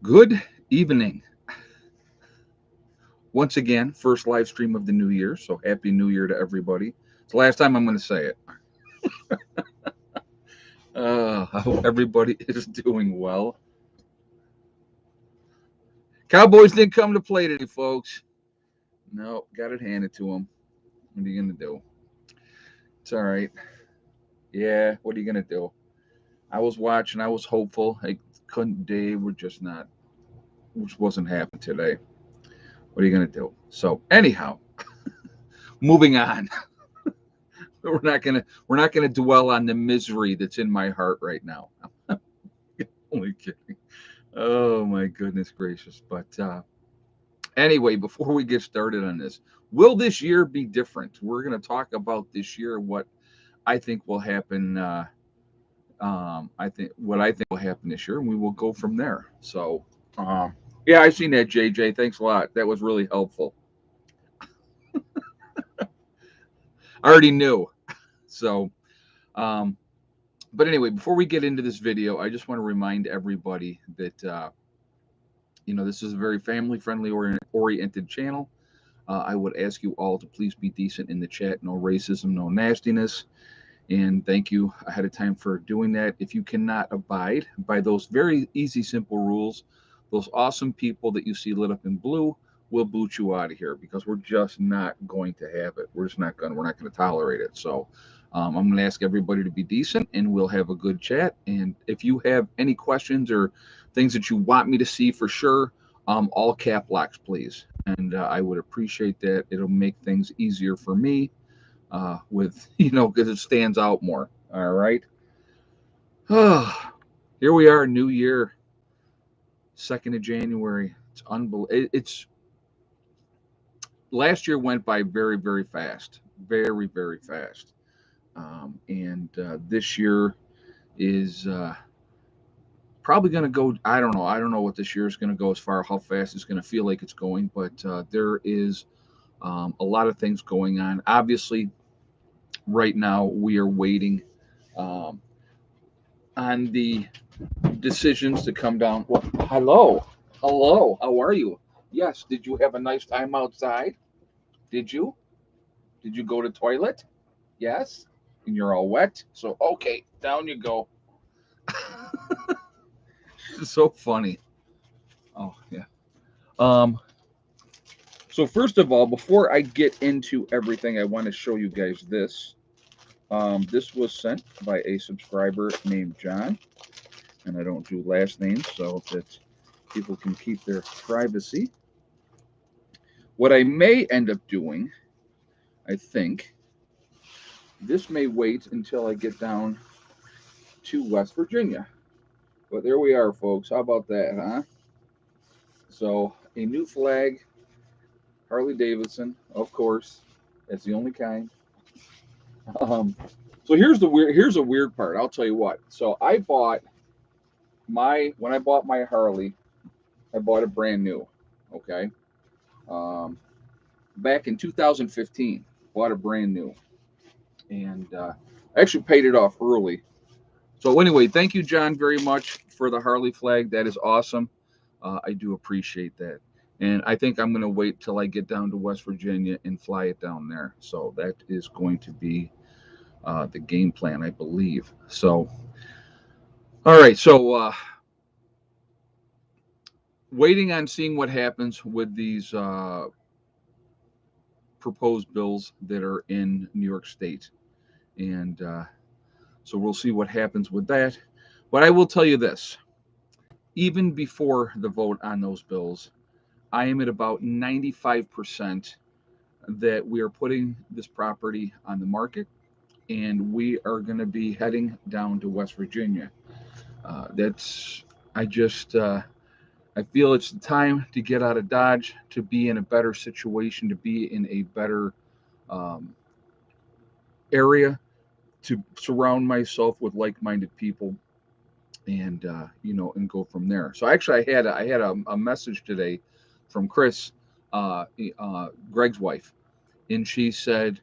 Good evening. Once again, first live stream of the new year. So happy new year to everybody. It's the last time I'm going to say it. I hope everybody is doing well. Cowboys didn't come to play today, folks. No, got it handed to them. What are you going to do? It's all right. Yeah, what are you going to do? I was watching. I was hopeful. I couldn't. They were just not. Which wasn't happening today. What are you going to do? So anyhow, moving on. We're not gonna dwell on the misery that's in my heart right now. Only kidding. Oh my goodness gracious. But anyway, before we get started on this, will this year be different? We're gonna talk about this year, what I think will happen. I think will happen this year, and we will go from there. So yeah, I seen that, JJ. Thanks a lot. That was really helpful. I already knew. So um, but anyway, before we get into this video, I just want to remind everybody that this is a very family friendly oriented channel. I would ask you all to please be decent in the chat. No racism, no nastiness. And thank you ahead of time for doing that. If you cannot abide by those very easy, simple rules, those awesome people that you see lit up in blue will boot you out of here, because we're just not going to have it. We're not going to tolerate it. So I'm going to ask everybody to be decent, and we'll have a good chat. And if you have any questions or things that you want me to see for sure, all cap locks, please. And I would appreciate that. It'll make things easier for me with, because it stands out more. All right. Here we are, new year, 2nd of January. It's unbelievable. It's last year went by very, very fast, very, very fast. And this year is probably going to go. I don't know. I don't know what this year is going to go as far, how fast it's going to feel like it's going, but there is a lot of things going on. Obviously, right now we are waiting um, on the decisions to come down. Well, hello, how are you? Yes, did you have a nice time outside? Did you? Did you go to toilet? Yes, and you're all wet. So okay, down you go. It's so funny. Oh yeah. Um. So first of all, before I get into everything, I want to show you guys this. This was sent by a subscriber named John, and I don't do last names so that people can keep their privacy. What I may end up doing, I think, this may wait until I get down to West Virginia. But there we are, folks. How about that, huh? So, a new flag, Harley Davidson, of course. That's the only kind. Um, so here's a weird part. I'll tell you what. So when I bought my Harley, I bought it brand new. Okay. Um, Back in 2015, bought it brand new, and I actually paid it off early. So anyway, thank you, John, very much for the Harley flag. That is awesome. I do appreciate that. And I think I'm going to wait till I get down to West Virginia and fly it down there. So that is going to be the game plan, I believe. So, all right. So, waiting on seeing what happens with these proposed bills that are in New York State. And so we'll see what happens with that. But I will tell you this, even before the vote on those bills, I am at about 95% that we are putting this property on the market, and we are going to be heading down to West Virginia. That's, I just, I feel it's the time to get out of Dodge, to be in a better situation, to be in a better um, area, to surround myself with like-minded people, and and go from there. So actually, I had a message today from Chris, Greg's wife, and she said,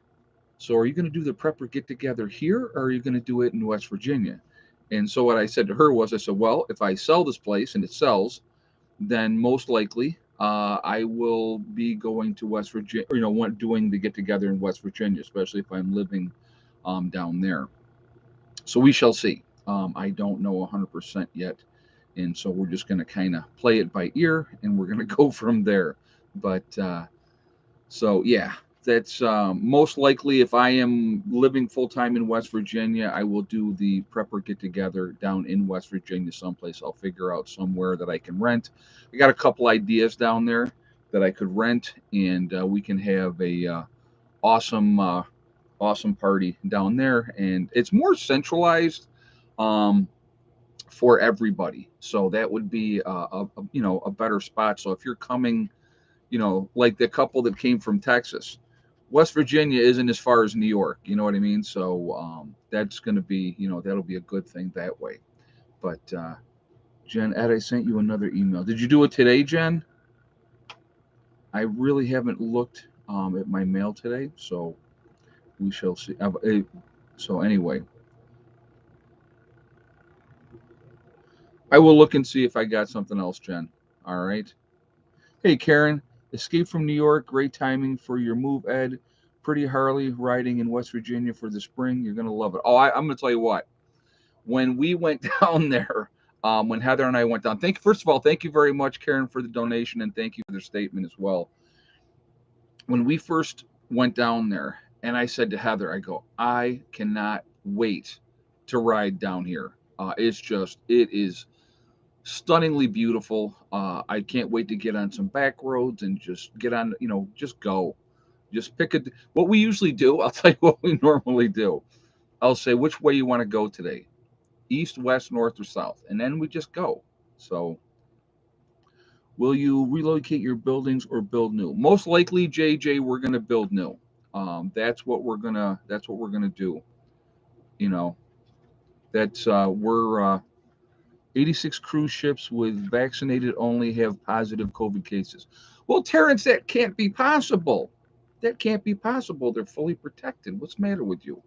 "So are you going to do the prepper get together here, or are you going to do it in West Virginia?" And so what I said to her was, I said, "Well, if I sell this place and it sells, then most likely I will be going to West Virginia, doing the get together in West Virginia, especially if I'm living down there. So we shall see. I don't know 100% yet. And so we're just going to kind of play it by ear and we're going to go from there. But so, yeah, that's most likely if I am living full time in West Virginia, I will do the prepper get together down in West Virginia someplace. I'll figure out somewhere that I can rent. I got a couple ideas down there that I could rent, and we can have a awesome, awesome party down there. And it's more centralized um, for everybody. So that would be a better spot. So if you're coming, like the couple that came from Texas. West Virginia isn't as far as New York, you know what I mean? So that's going to be, that'll be a good thing that way. But Jen, Ed, I sent you another email. Did you do it today, Jen? I really haven't looked at my mail today, so we shall see. So anyway, I will look and see if I got something else, Jen. All right. Hey, Karen, escape from New York. Great timing for your move, Ed. Pretty Harley riding in West Virginia for the spring. You're going to love it. Oh, I'm going to tell you what. When we went down there, when Heather and I went down, first of all, thank you very much, Karen, for the donation, and thank you for the statement as well. When we first went down there, and I said to Heather, I go, I cannot wait to ride down here. It is stunningly beautiful. I can't wait to get on some back roads and just get on, just go. Just pick what we usually do. I'll tell you what we normally do. I'll say, which way you want to go today? East, west, north, or south? And then we just go. So, will you relocate your buildings or build new? Most likely, JJ, we're going to build new. That's what we're gonna do. You know, that's we're 86 cruise ships with vaccinated only have positive COVID cases. Well, Terrence, that can't be possible. That can't be possible. They're fully protected. What's the matter with you?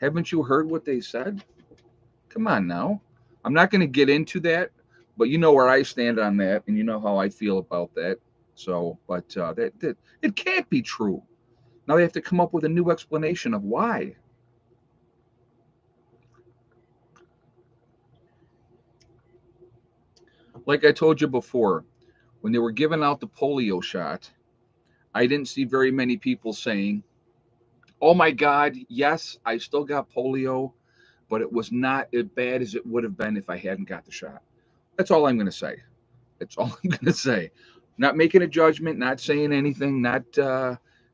Haven't you heard what they said? Come on now. I'm not going to get into that, but you know where I stand on that, and you know how I feel about that. So, but that it can't be true. Now they have to come up with a new explanation of why. Like I told you before, when they were giving out the polio shot, I didn't see very many people saying, "Oh my God, yes, I still got polio, but it was not as bad as it would have been if I hadn't got the shot." That's all I'm going to say. That's all I'm going to say. Not making a judgment, not saying anything, not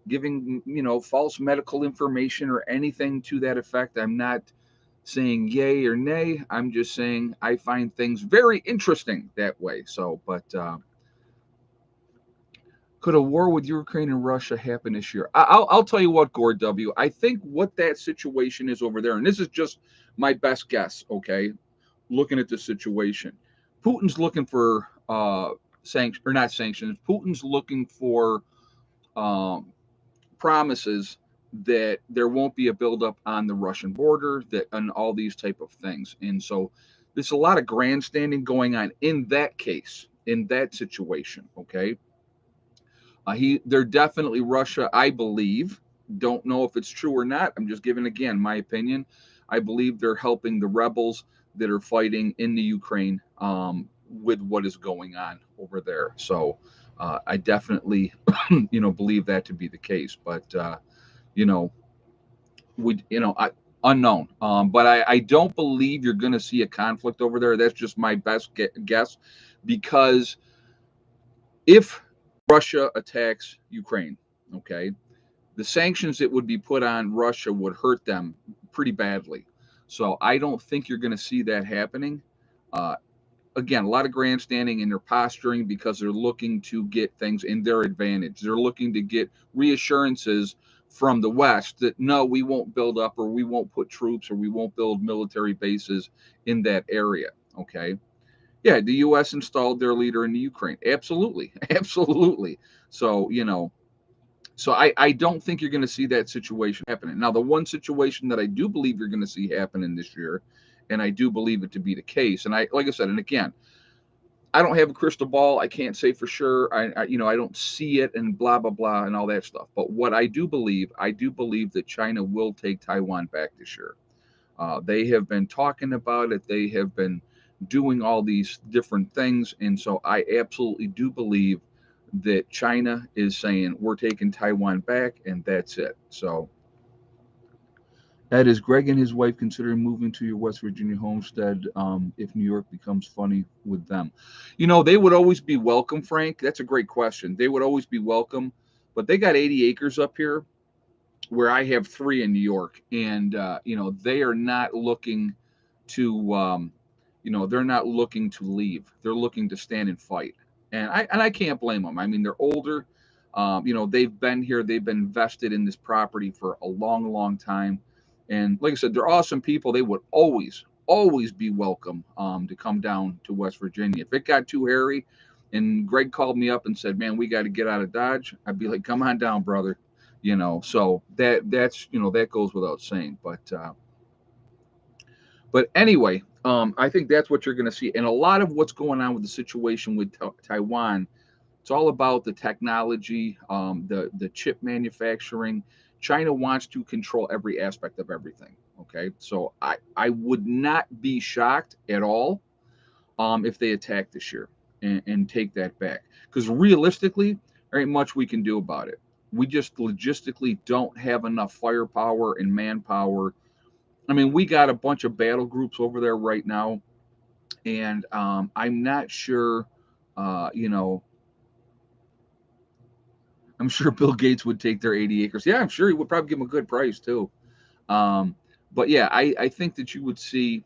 giving false medical information or anything to that effect. I'm not saying yay or nay. I'm just saying I find things very interesting that way. So, but could a war with Ukraine and Russia happen this year? I'll tell you what, Gord W. I think what that situation is over there, and this is just my best guess. Okay, looking at the situation, Putin's looking for sanctions or not sanctions. Putin's looking for um, promises that there won't be a buildup on the Russian border, that and all these type of things. And so there's a lot of grandstanding going on in that case, in that situation. Okay, they're definitely Russia, I believe. Don't know if it's true or not. I'm just giving again my opinion. I believe they're helping the rebels that are fighting in the Ukraine with what is going on over there. So I definitely, believe that to be the case. But you know, unknown. But I don't believe you're going to see a conflict over there. That's just my best guess, because if Russia attacks Ukraine, okay, the sanctions that would be put on Russia would hurt them pretty badly. So I don't think you're going to see that happening. Uh, Again, a lot of grandstanding and they're posturing because they're looking to get things in their advantage. They're looking to get reassurances from the West that no, we won't build up or we won't put troops or we won't build military bases in that area. Okay. Yeah, the U.S. installed their leader in the Ukraine. Absolutely. Absolutely. So, I don't think you're going to see that situation happening. Now, the one situation that I do believe you're going to see happening this year, and I do believe it to be the case, and like I said, and again, I don't have a crystal ball. I can't say for sure. I don't see it and blah blah blah and all that stuff. But what I do believe that China will take Taiwan back this year. They have been talking about it. They have been doing all these different things, and so I absolutely do believe that China is saying we're taking Taiwan back, and that's it. So that is Greg and his wife considering moving to your West Virginia homestead if New York becomes funny with them. They would always be welcome, Frank. That's a great question. They would always be welcome, but they got 80 acres up here where I have three in New York, and they are not looking to, they're not looking to leave. They're looking to stand and fight, and I can't blame them. I mean, they're older. They've been here. They've been invested in this property for a long, long time, and like I said, they're awesome people. They would always be welcome to come down to West Virginia. If it got too hairy, and Greg called me up and said, "Man, we got to get out of Dodge," I'd be like, "Come on down, brother." So that goes without saying, but anyway, I think that's what you're going to see, and a lot of what's going on with the situation with Taiwan. It's all about the technology, the chip manufacturing. China wants to control every aspect of everything. Okay, so I would not be shocked at all if they attack this year and take that back. Because realistically, there ain't much we can do about it. We just logistically don't have enough firepower and manpower. I mean, we got a bunch of battle groups over there right now, and I'm not sure, you know, I'm sure Bill Gates would take their 80 acres. Yeah, I'm sure he would probably give them a good price too. Um, but yeah, I think that you would see,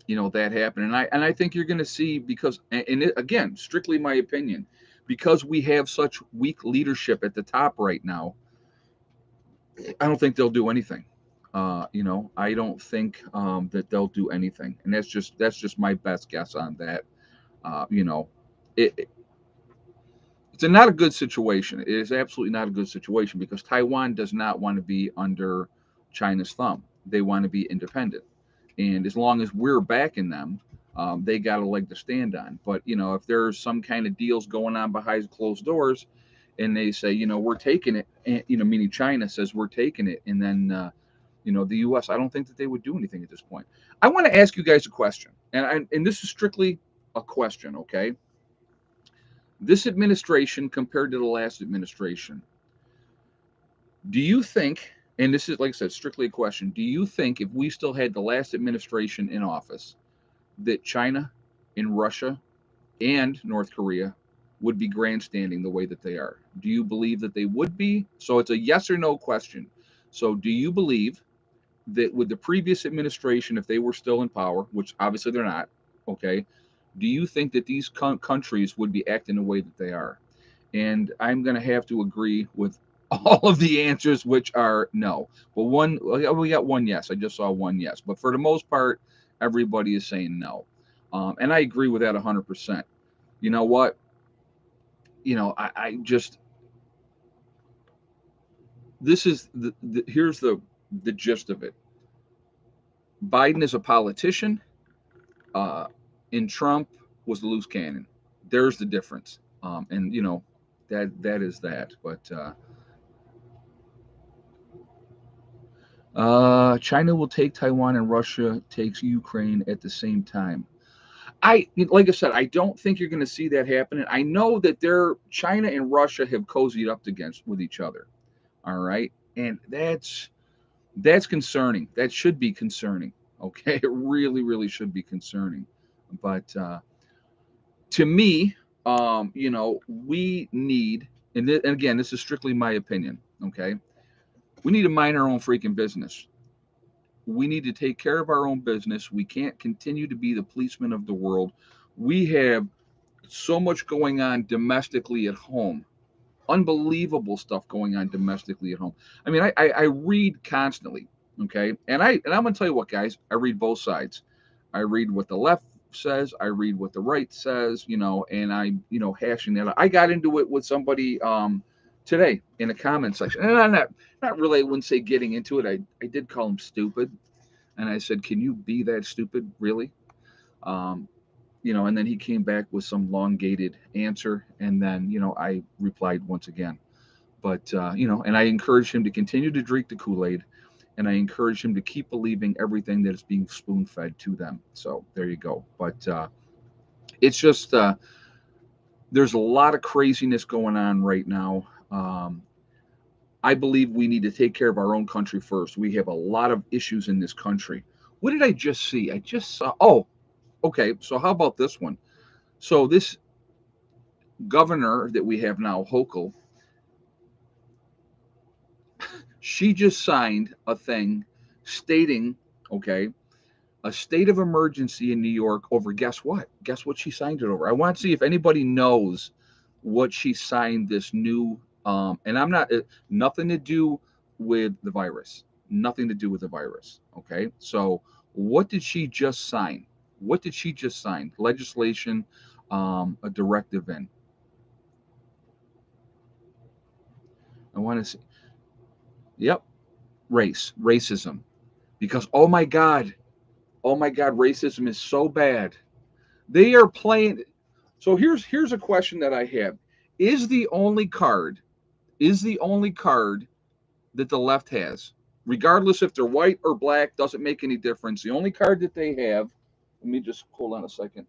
that happen, and I think you're going to see because, and it, again, strictly my opinion, because we have such weak leadership at the top right now. I don't think they'll do anything. I don't think that they'll do anything, and that's just my best guess on that. Uh, you know, it, it's not a good situation. It is absolutely not a good situation because Taiwan does not want to be under China's thumb. They want to be independent, and as long as we're backing them, they got a leg to stand on. But if there's some kind of deals going on behind closed doors, and they say, we're taking it, and, meaning China says we're taking it, and then the U.S. I don't think that they would do anything at this point. I want to ask you guys a question, and this is strictly a question, okay? This administration compared to the last administration, do you think, and this is, like I said, strictly a question, do you think if we still had the last administration in office, that China and Russia and North Korea would be grandstanding the way that they are? Do you believe that they would be? So it's a yes or no question. So do you believe that with the previous administration, if they were still in power, which obviously they're not, okay, do you think that these countries would be acting the way that they are? And I'm going to have to agree with all of the answers, which are no. But we got one yes. I just saw one yes. But for the most part, everybody is saying no. And I agree with that 100%. You know what? I just, this is here's the gist of it. Biden is a politician, uh, and Trump was the loose cannon. There's the difference. And that is that. But China will take Taiwan and Russia takes Ukraine at the same time. Like I said, I don't think you're going to see that happening. I know that China and Russia have cozied up against with each other. All right, and that's concerning. That should be concerning. Okay, it really, really should be concerning. But to me, we need, and again, this is strictly my opinion. Okay, we need to mind our own freaking business. We need to take care of our own business. We can't continue to be the policemen of the world. We have so much going on domestically at home. Unbelievable stuff going on domestically at home. I mean, I read constantly, okay, and I'm gonna tell you what, guys. I read both sides. I read what the left says. I read what the right says. And I hashing that out. I got into it with somebody today in the comment section, and I'm not really. I wouldn't say getting into it. I did call him stupid, and I said, "Can you be that stupid, really?" Um, and then he came back with some elongated answer, and then I replied once again. But and I encouraged him to continue to drink the Kool-Aid, and I encourage him to keep believing everything that is being spoon-fed to them. So there you go. But it's just there's a lot of craziness going on right now. I believe we need to take care of our own country first. We have a lot of issues in this country. What did I just see? I just saw. Oh, okay. So how about this one? So this governor that we have now, Hochul, she just signed a thing stating, okay, a state of emergency in New York over guess what? Guess what she signed it over? I want to see if anybody knows what she signed this new and I'm not nothing to do with the virus. Nothing to do with the virus. Okay? So what did she just sign? What did she just sign? Legislation, a directive in. I want to see. Yep, racism. Because oh my God, racism is so bad. They are playing. So here's a question that I have: Is the only card is the only card that the left has, regardless if they're white or black, doesn't make any difference. The only card that they have. Let me just hold on a second.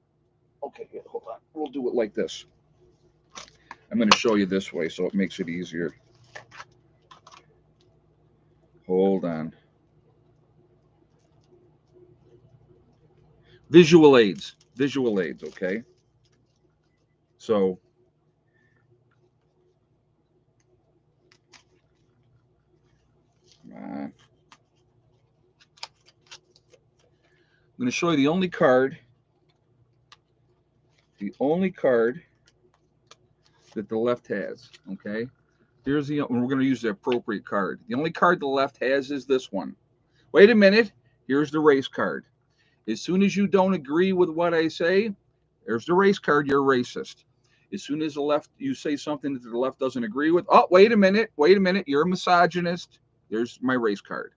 Okay, hold on. We'll do it like this. I'm going to show you this way so it makes it easier. Hold on. Visual aids. Visual aids. Okay. So I'm going to show you the only card that the left has. Okay. We're going to use the appropriate card. The only card the left has is this one. Wait a minute. Here's the race card. As soon as you don't agree with what I say, there's the race card. You're racist. As soon as the left, you say something that the left doesn't agree with. Oh, wait a minute. Wait a minute. You're a misogynist. There's my race card.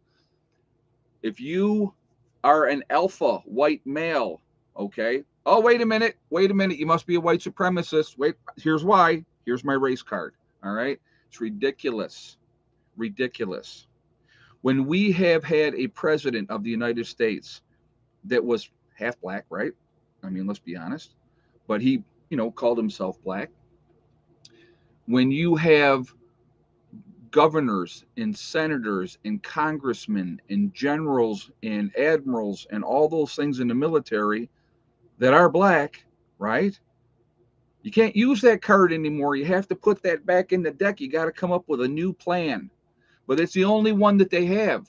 If you are an alpha white male, okay. Oh, wait a minute. Wait a minute. You must be a white supremacist. Wait. Here's why. Here's my race card. All right. It's ridiculous. Ridiculous. When we have had a president of the United States that was half black, right? I mean, let's be honest. But he, called himself black. When you have governors and senators and congressmen and generals and admirals and all those things in the military that are black, right? You can't use that card anymore. You have to put that back in the deck. You got to come up with a new plan. But it's the only one that they have.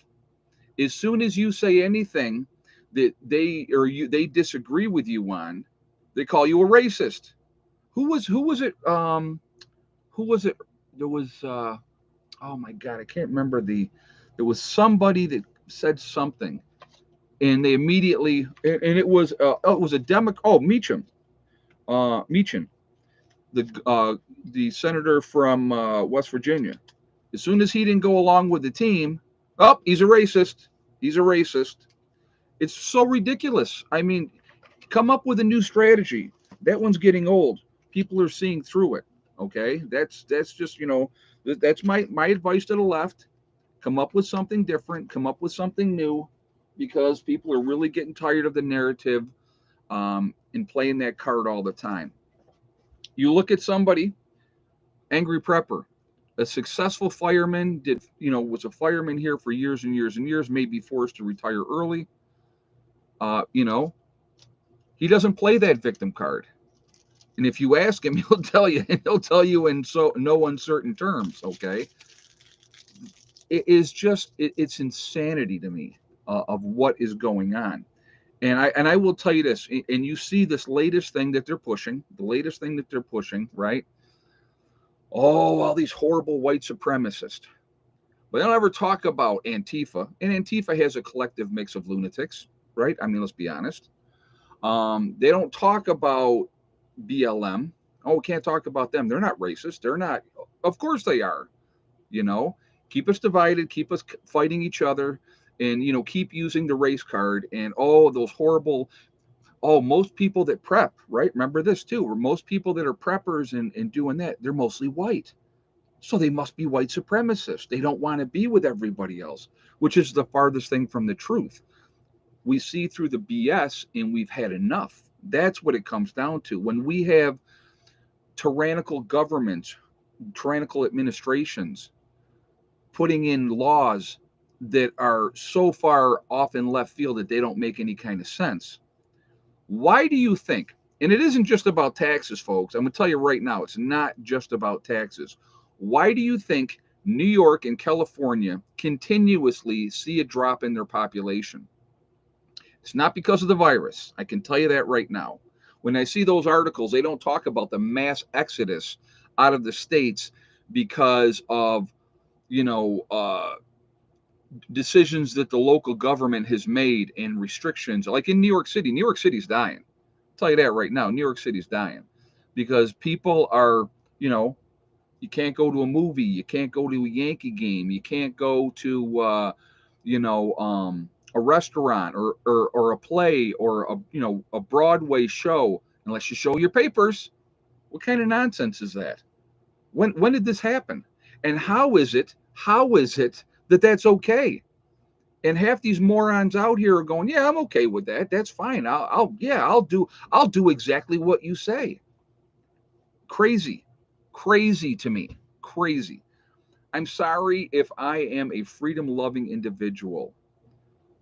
As soon as you say anything that they disagree with you on, they call you a racist. Who was it? Who was it? There was oh my God, I can't remember there was somebody that said something, and they immediately and it was a Meacham, Meacham, the senator from West Virginia. As soon as he didn't go along with the team, oh, he's a racist. He's a racist. It's so ridiculous. I mean, come up with a new strategy. That one's getting old. People are seeing through it. Okay, that's just that's my advice to the left. Come up with something different. Come up with something new, because people are really getting tired of the narrative and playing that card all the time. You look at somebody, Angry Prepper, a successful fireman, was a fireman here for years and years and years, may be forced to retire early. Uh, you know, he doesn't play that victim card. And if you ask him, he'll tell you in so no uncertain terms. Okay, it's insanity to me of what is going on. And I will tell you this, and you see this latest thing that they're pushing, right? Oh, all these horrible white supremacists. But they don't ever talk about Antifa, and Antifa has a collective mix of lunatics, right? I mean, let's be honest. They don't talk about BLM. Oh, we can't talk about them. They're not racist. They're not. Of course they are. You know, keep us divided, keep us fighting each other, and keep using the race card. And those horrible. Oh, most people that prep, right? Remember this too. Most people that are preppers and doing that, they're mostly white. So they must be white supremacists. They don't want to be with everybody else, which is the farthest thing from the truth. We see through the BS and we've had enough. That's what it comes down to. When we have tyrannical governments, tyrannical administrations putting in laws that are so far off in left field that they don't make any kind of sense. Why do you think? And it isn't just about taxes, folks. I'm going to tell you right now, it's not just about taxes. Why do you think New York and California continuously see a drop in their population? It's not because of the virus. I can tell you that right now. When I see those articles, they don't talk about the mass exodus out of the states because of, you know, decisions that the local government has made and restrictions. Like in New York City, New York City's dying. I'll tell you that right now. New York City's dying because people are, you know, you can't go to a movie, you can't go to a Yankee game, you can't go to, you know, a restaurant or a play or a, you know, a Broadway show unless you show your papers. What kind of nonsense is that? When did this happen? And how is it that that's okay? And half these morons out here are going, yeah, I'm okay with that. That's fine. I'll do exactly what you say. Crazy, crazy to me, crazy. I'm sorry if I am a freedom loving individual.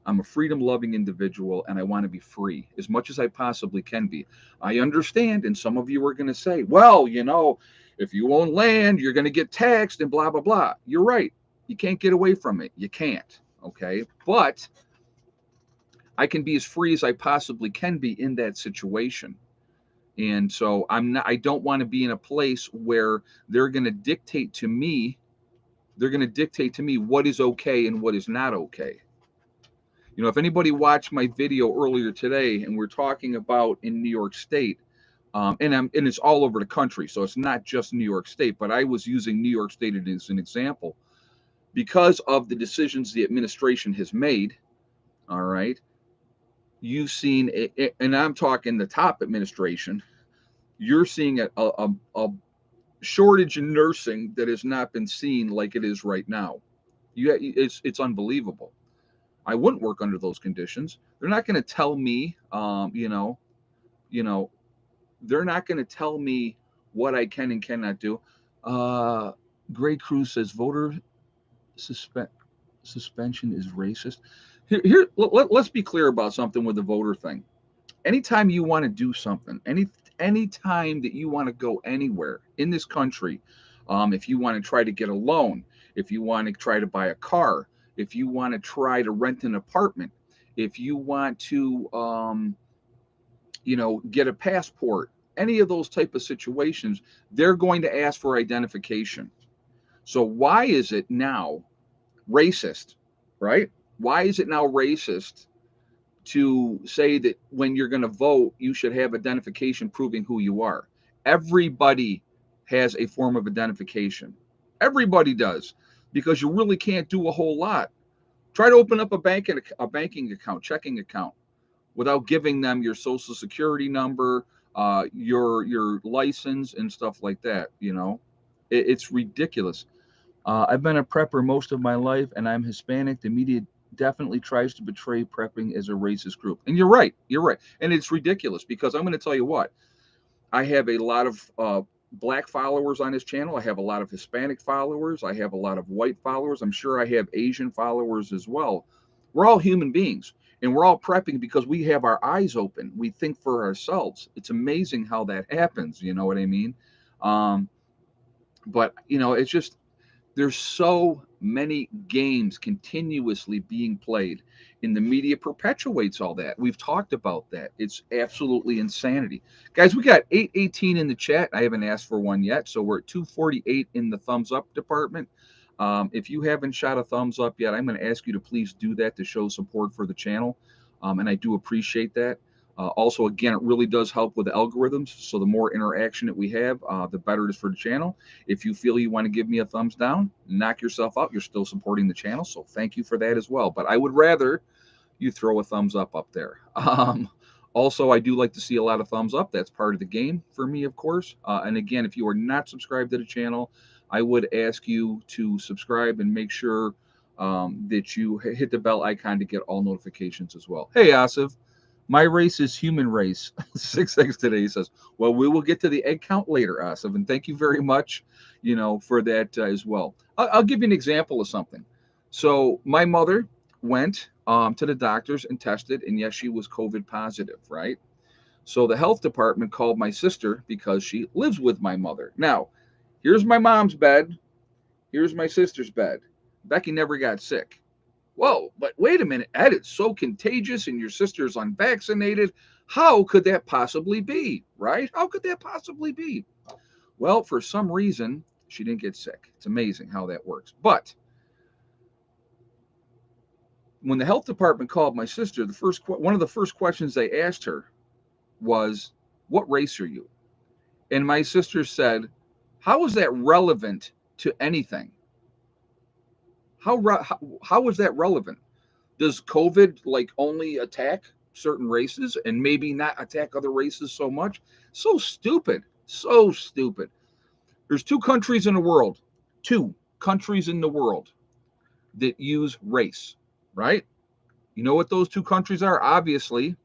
I'm a freedom loving individual and I want to be free as much as I possibly can be. I understand. And some of you are going to say, well, you know, if you own land, you're going to get taxed and blah, blah, blah. You're right. You can't get away from it. You can't. Okay. But I can be as free as I possibly can be in that situation. And so I don't want to be in a place where they're going to dictate to me, what is okay and what is not okay. You know, if anybody watched my video earlier today, and we're talking about in New York State, and it's all over the country, so it's not just New York State, but I was using New York State as an example because of the decisions the administration has made. All right, you've seen, and I'm talking the top administration. You're seeing a shortage in nursing that has not been seen like it is right now. It's unbelievable. I wouldn't work under those conditions. They're not going to tell me, you know, they're not going to tell me what I can and cannot do. Uh, Gray Cruz says voter suspe- suspension is racist. Let's be clear about something with the voter thing. Anytime you want to do something, any time that you want to go anywhere in this country, if you want to try to get a loan, if you want to try to buy a car, if you want to try to rent an apartment, if you want to, get a passport, any of those type of situations, they're going to ask for identification. So why is it now racist, right? Why is it now racist to say that when you're going to vote, you should have identification proving who you are? Everybody has a form of identification. Everybody does, because you really can't do a whole lot. Try to open up a banking account, checking account, without giving them your social security number, your license, and stuff like that. It's ridiculous. I've been a prepper most of my life, and I'm Hispanic. The media definitely tries to portray prepping as a racist group. And you're right. You're right. And it's ridiculous because I'm going to tell you what. I have a lot of black followers on this channel. I have a lot of Hispanic followers. I have a lot of white followers. I'm sure I have Asian followers as well. We're all human beings, and we're all prepping because we have our eyes open. We think for ourselves. It's amazing how that happens. You know what I mean? But it's just, there's so many games continuously being played, and the media perpetuates all that. We've talked about that. It's absolutely insanity. Guys, we got 818 in the chat. I haven't asked for one yet, so we're at 248 in the thumbs up department. If you haven't shot a thumbs up yet, I'm going to ask you to please do that to show support for the channel, and I do appreciate that. Also, again, it really does help with the algorithms. So the more interaction that we have, the better it is for the channel. If you feel you want to give me a thumbs down, knock yourself out. You're still supporting the channel. So thank you for that as well. But I would rather you throw a thumbs up there. Also, I do like to see a lot of thumbs up. That's part of the game for me, of course. And again, if you are not subscribed to the channel, I would ask you to subscribe and make sure that you hit the bell icon to get all notifications as well. Hey, Asif, my race is human race. 6X today says, well, we will get to the egg count later, Asif, and thank you very much, for that as well. I'll give you an example of something. So my mother went to the doctors and tested, and yes, she was COVID positive, right? So the health department called my sister because she lives with my mother. Now, here's my mom's bed. Here's my sister's bed. Becky never got sick. Whoa, but wait a minute, Ed, it's so contagious and your sister's unvaccinated. How could that possibly be, right? How could that possibly be? Well, for some reason, she didn't get sick. It's amazing how that works. But when the health department called my sister, one of the first questions they asked her was, "What race are you?" And my sister said, "How is that relevant to anything? How is that relevant? Does COVID like only attack certain races and maybe not attack other races so much?" So stupid. So stupid. There's two countries in the world that use race, right? You know what those two countries are? Obviously,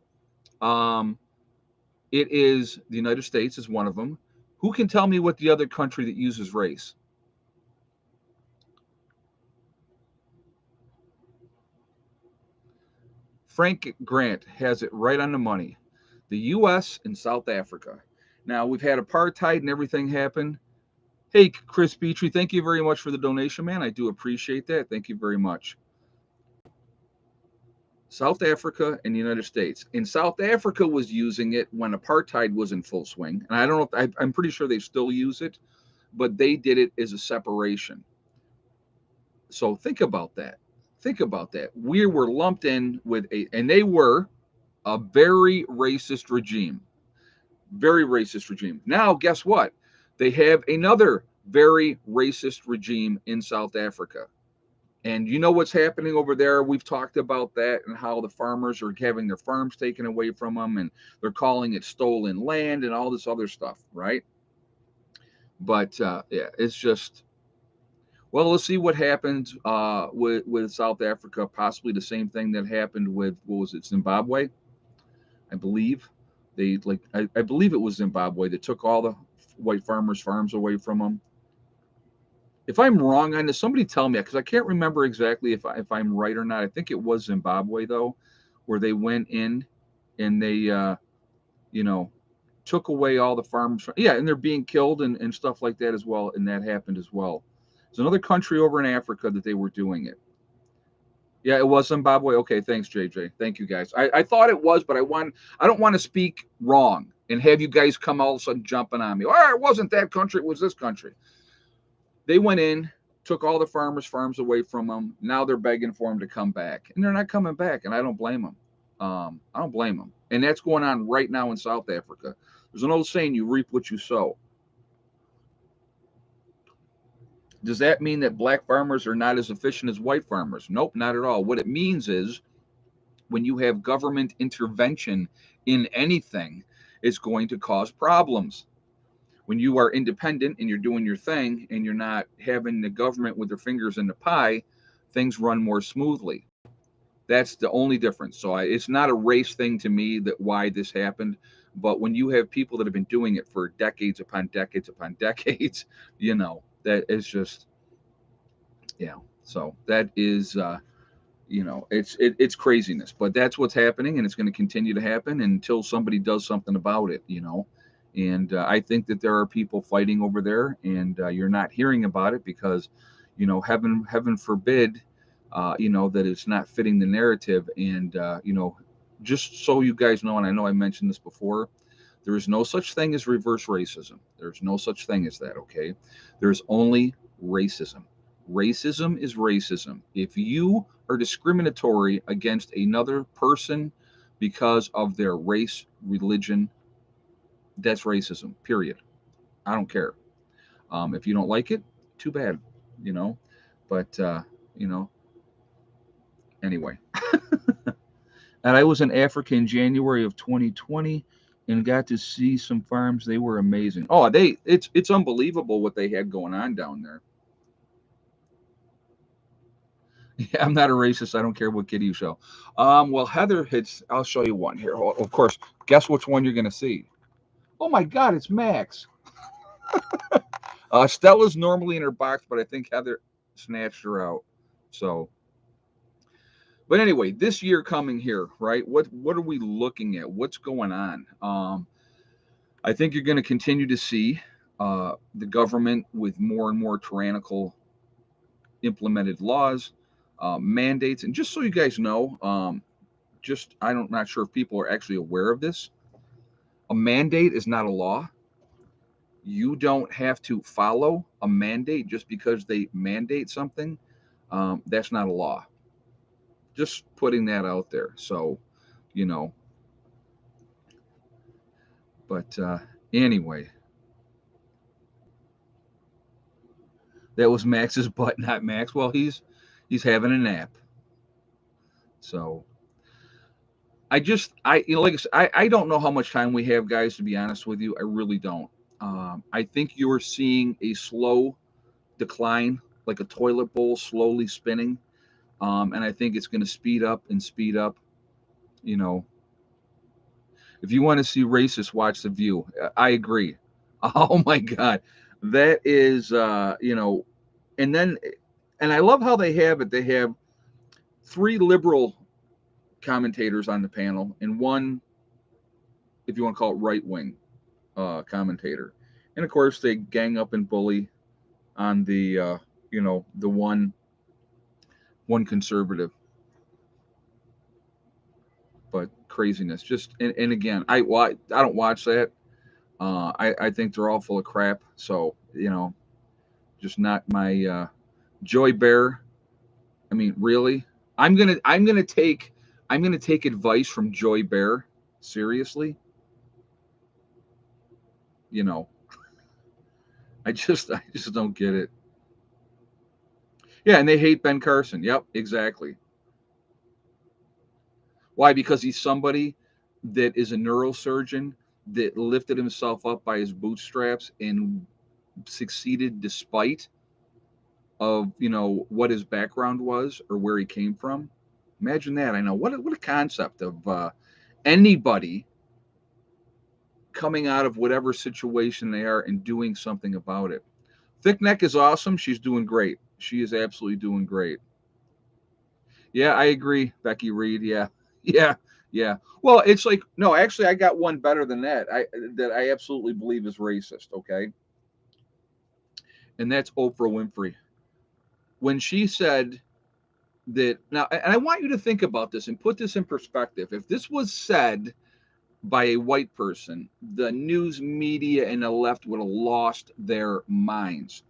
um, it is the United States is one of them. Who can tell me what the other country that uses race? Frank Grant has it right on the money. The U.S. and South Africa. Now, we've had apartheid and everything happen. Hey, Chris Petrie, thank you very much for the donation, man. I do appreciate that. Thank you very much. South Africa and the United States. And South Africa was using it when apartheid was in full swing. And I don't know, I'm pretty sure they still use it, but they did it as a separation. So think about that. Think about that. We were lumped in with and they were a very racist regime. Very racist regime. Now, guess what? They have another very racist regime in South Africa. And you know what's happening over there? We've talked about that and how the farmers are having their farms taken away from them and they're calling it stolen land and all this other stuff, right? But yeah, it's just, well, let's see what happens with South Africa. Possibly the same thing that happened with, what was it, Zimbabwe? I believe I believe it was Zimbabwe that took all the white farmers' farms away from them. If I'm wrong on this, somebody tell me, because I can't remember exactly if I'm right or not. I think it was Zimbabwe though, where they went in and they you know took away all the farmers. Yeah, and they're being killed and stuff like that as well, and that happened as well. There's another country over in Africa that they were doing it. Yeah, it was Zimbabwe. Okay, thanks, JJ. Thank you, guys. I thought it was, but I don't want to speak wrong and have you guys come all of a sudden jumping on me. Oh, it wasn't that country, it was this country. They went in, took all the farmers' farms away from them. Now they're begging for them to come back, and they're not coming back, and I don't blame them. I don't blame them, and that's going on right now in South Africa. There's an old saying: "You reap what you sow." Does that mean that black farmers are not as efficient as white farmers? Nope, not at all. What it means is when you have government intervention in anything, it's going to cause problems. When you are independent and you're doing your thing and you're not having the government with their fingers in the pie, things run more smoothly. That's the only difference. So it's not a race thing to me that why this happened. But when you have people that have been doing it for decades upon decades upon decades, that is just, yeah. So that is, it's craziness, but that's what's happening and it's going to continue to happen until somebody does something about it. And I think that there are people fighting over there and you're not hearing about it because heaven forbid that it's not fitting the narrative. And just so you guys know, and I know I mentioned this before, there is no such thing as reverse racism. There's no such thing as that. Okay, there's only racism. Racism is racism. If you are discriminatory against another person because of their race, religion, that's racism, period. I don't care. If you don't like it, too bad, you know. But, you know, anyway. And I was in Africa in January of 2020 and got to see some farms. They were amazing. Oh, it's unbelievable what they had going on down there. Yeah, I'm not a racist. I don't care what kid you show. Well, Heather hits. I'll show you one here. Of course, guess which one you're going to see. Oh my God, it's Max. Stella's normally in her box, but I think Heather snatched her out. So, but anyway, this year coming here, right? What are we looking at? What's going on? I think you're going to continue to see the government with more and more tyrannical implemented laws, mandates, and just so you guys know, just I'm not sure if people are actually aware of this. A mandate is not a law. You don't have to follow a mandate just because they mandate something. That's not a law. Just putting that out there. So, you know, but anyway, that was Max's butt, not Max. Well, he's having a nap. So like I said, I don't know how much time we have, guys. To be honest with you, I really don't. I think you're seeing a slow decline, like a toilet bowl slowly spinning, and I think it's going to speed up and speed up. You know, if you want to see racists, watch The View. I agree. Oh my God, that is and then and I love how they have it. They have three liberal commentators on the panel and one, if you want to call it, right wing commentator, and of course they gang up and bully on the the one conservative. But craziness, just and again, I don't watch that. I think they're all full of crap. So just not my Joy Bear. I mean, really, I'm gonna take advice from Joy Bear seriously. You know, I just don't get it. Yeah, and they hate Ben Carson. Yep, exactly. Why? Because he's somebody that is a neurosurgeon that lifted himself up by his bootstraps and succeeded despite of what his background was or where he came from. Imagine that. I know what a concept of anybody coming out of whatever situation they are and doing something about it. Thick Neck is awesome. She's doing great. She is absolutely doing great. Yeah, I agree, Becky Reed. Yeah, yeah, yeah. Well, it's like no, actually, I got one better than that. I absolutely believe is racist. Okay, and that's Oprah Winfrey when she said that. Now, and I want you to think about this and put this in perspective. If this was said by a white person, the news media and the left would have lost their minds.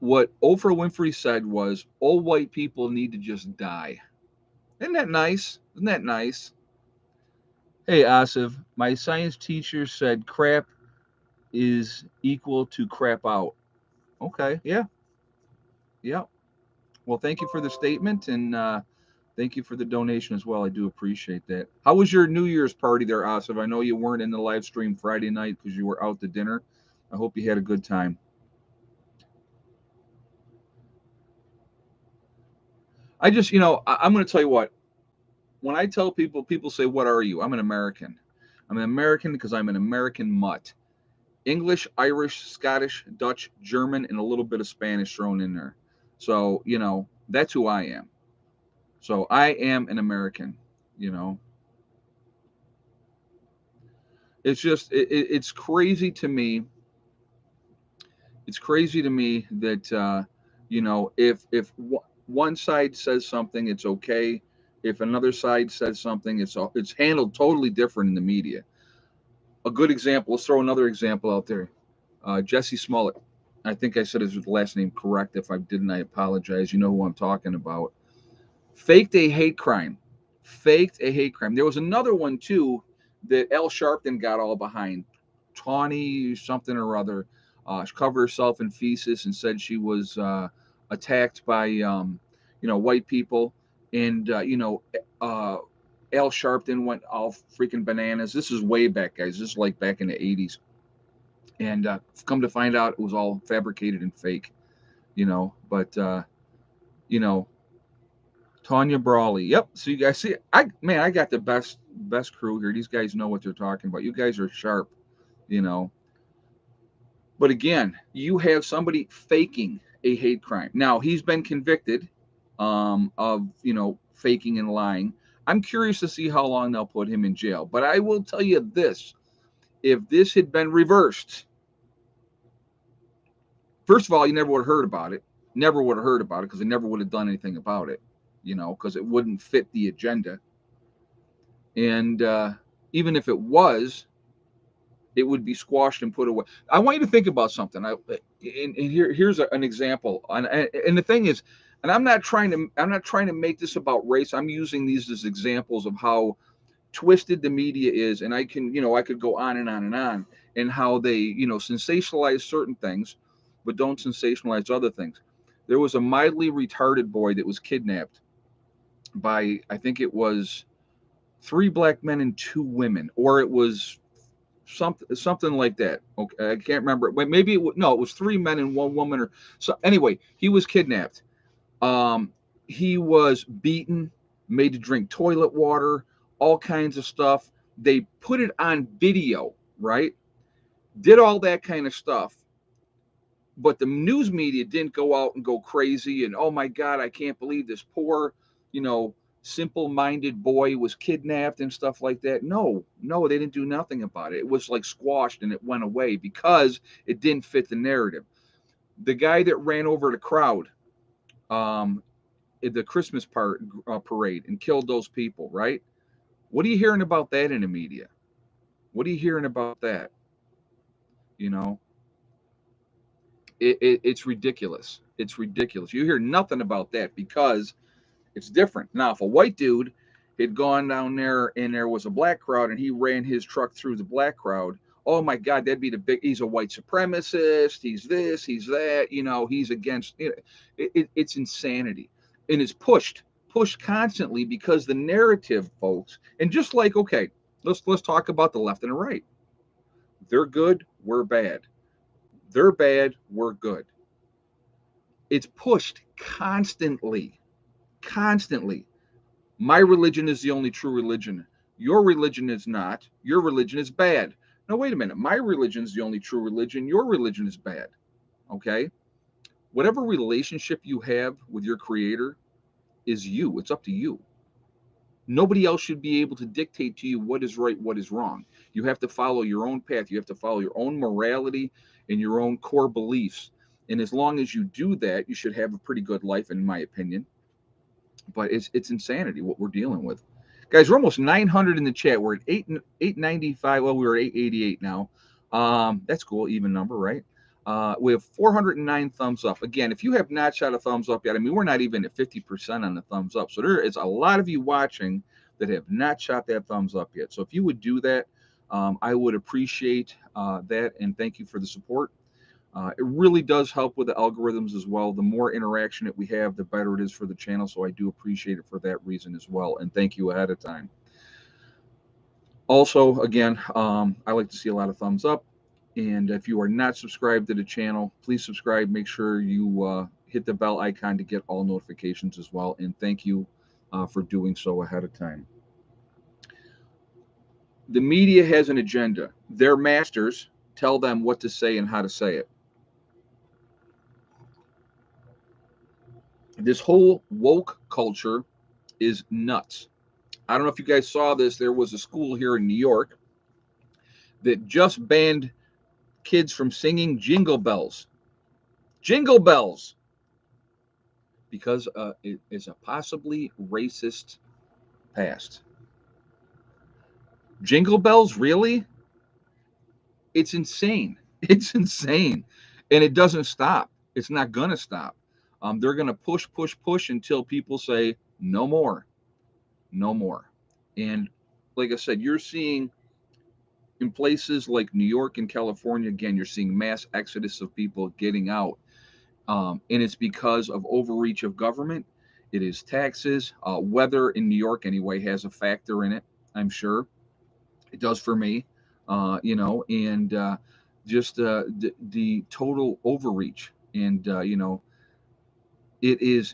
What Oprah Winfrey said was, "All white people need to just die." Isn't that nice? Isn't that nice? Hey, Asif, my science teacher said crap is equal to crap out. Okay, yeah, yeah. Well, thank you for the statement and thank you for the donation as well. I do appreciate that. How was your New Year's party there, Asif? I know you weren't in the live stream Friday night because you were out to dinner. I hope you had a good time. I just, I'm going to tell you what. When I tell people, people say, "What are you?" I'm an American. I'm an American because I'm an American mutt. English, Irish, Scottish, Dutch, German, and a little bit of Spanish thrown in there. So, that's who I am. So I am an American, you know. It's just it's crazy to me. It's crazy to me that if one side says something, it's okay. If another side says something, it's handled totally different in the media. A good example. Let's throw another example out there. Jesse Smollett. I think I said his last name correct. If I didn't, I apologize. You know who I'm talking about. Faked a hate crime. Faked a hate crime. There was another one too that Al Sharpton got all behind. Tawny something or other. She covered herself in feces and said she was attacked by white people. And Al Sharpton went all freaking bananas. This is way back, guys. This is like back in the 80s. And come to find out, it was all fabricated and fake. But you know, Tanya Brawley. Yep. So you guys see, I got the best crew here. These guys know what they're talking about. You guys are sharp. You know. But again, you have somebody faking a hate crime. Now he's been convicted of faking and lying. I'm curious to see how long they'll put him in jail. But I will tell you this: if this had been reversed, first of all, you never would have heard about it. Never would have heard about it because they never would have done anything about it. Because it wouldn't fit the agenda. And even if it was, it would be squashed and put away. I want you to think about something. Here's an example. And the thing is, and I'm not trying to make this about race. I'm using these as examples of how twisted the media is, and I could go on and on and on, and how they sensationalize certain things, but don't sensationalize other things. There was a mildly retarded boy that was kidnapped by, I think it was, three black men and two women, or it was something like that. Okay, I can't remember. Maybe no, it was three men and one woman, or so. Anyway, he was kidnapped. He was beaten, made to drink toilet water, all kinds of stuff. They put it on video, right? Did all that kind of stuff. But the news media didn't go out and go crazy and, oh my God, I can't believe this poor, you know, simple-minded boy was kidnapped and stuff like that. No, they didn't do nothing about it. It was like squashed and it went away because it didn't fit the narrative. The guy that ran over the crowd um, at the Christmas parade and killed those people, right? What are you hearing about that in the media? What are you hearing about that? You know, it's ridiculous. It's ridiculous. You hear nothing about that because it's different. Now, if a white dude had gone down there and there was a black crowd and he ran his truck through the black crowd, oh my God, that'd be he's a white supremacist. He's this, he's that, he's against, it's insanity. And it's pushed constantly because the narrative, folks, and just like, okay, let's talk about the left and the right. They're good, we're bad. They're bad, we're good. It's pushed constantly. My religion is the only true religion. Your religion is not. Your religion is bad. No, wait a minute. My religion is the only true religion. Your religion is bad. Okay? Whatever relationship you have with your creator is you. It's up to you. Nobody else should be able to dictate to you what is right, what is wrong. You have to follow your own path. You have to follow your own morality and your own core beliefs. And as long as you do that, you should have a pretty good life, in my opinion. But it's insanity what we're dealing with, guys. We're almost 900 in the chat. We're at 895. Well, we were at 888 now. That's cool, even number, right? We have 409 thumbs up. Again, if you have not shot a thumbs up yet, I mean, we're not even at 50% on the thumbs up. So there is a lot of you watching that have not shot that thumbs up yet. So if you would do that, I would appreciate that, and thank you for the support. It really does help with the algorithms as well. The more interaction that we have, the better it is for the channel. So I do appreciate it for that reason as well. And thank you ahead of time. Also, again, I like to see a lot of thumbs up. And if you are not subscribed to the channel, please subscribe. Make sure you hit the bell icon to get all notifications as well. And thank you for doing so ahead of time. The media has an agenda. Their masters tell them what to say and how to say it. This whole woke culture is nuts. I don't know if you guys saw this. There was a school here in New York that just banned kids from singing jingle bells. Jingle bells. Because it is a possibly racist past. Jingle bells, really? It's insane. It's insane. And it doesn't stop. It's not going to stop. They're going to push until people say, no more. No more. And like I said, you're seeing in places like New York and California, again, you're seeing mass exodus of people getting out. And it's because of overreach of government. It is taxes. Weather in New York, anyway, has a factor in it. I'm sure it does for me. And just the total overreach, and it's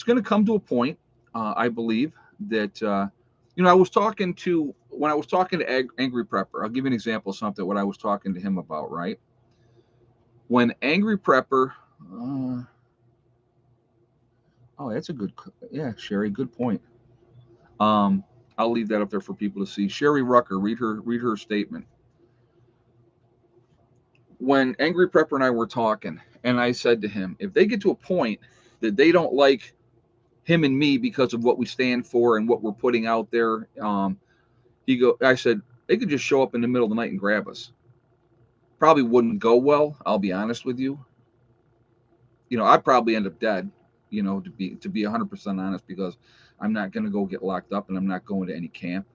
going to come to a point, I believe, that I was talking to when I was talking to Angry Prepper. I'll give you an example of something what I was talking to him about. Right when Angry Prepper, uh, oh, that's a good, yeah, Sherry, good point. Um, I'll leave that up there for people to see. Sherry Rucker, read her statement. When Angry Prepper and I were talking, and I said to him, if they get to a point that they don't like him and me because of what we stand for and what we're putting out there, I said they could just show up in the middle of the night and grab us. Probably wouldn't go well. I'll be honest with you. I'd probably end up dead. To be 100% honest, because I'm not going to go get locked up, and I'm not going to any camp.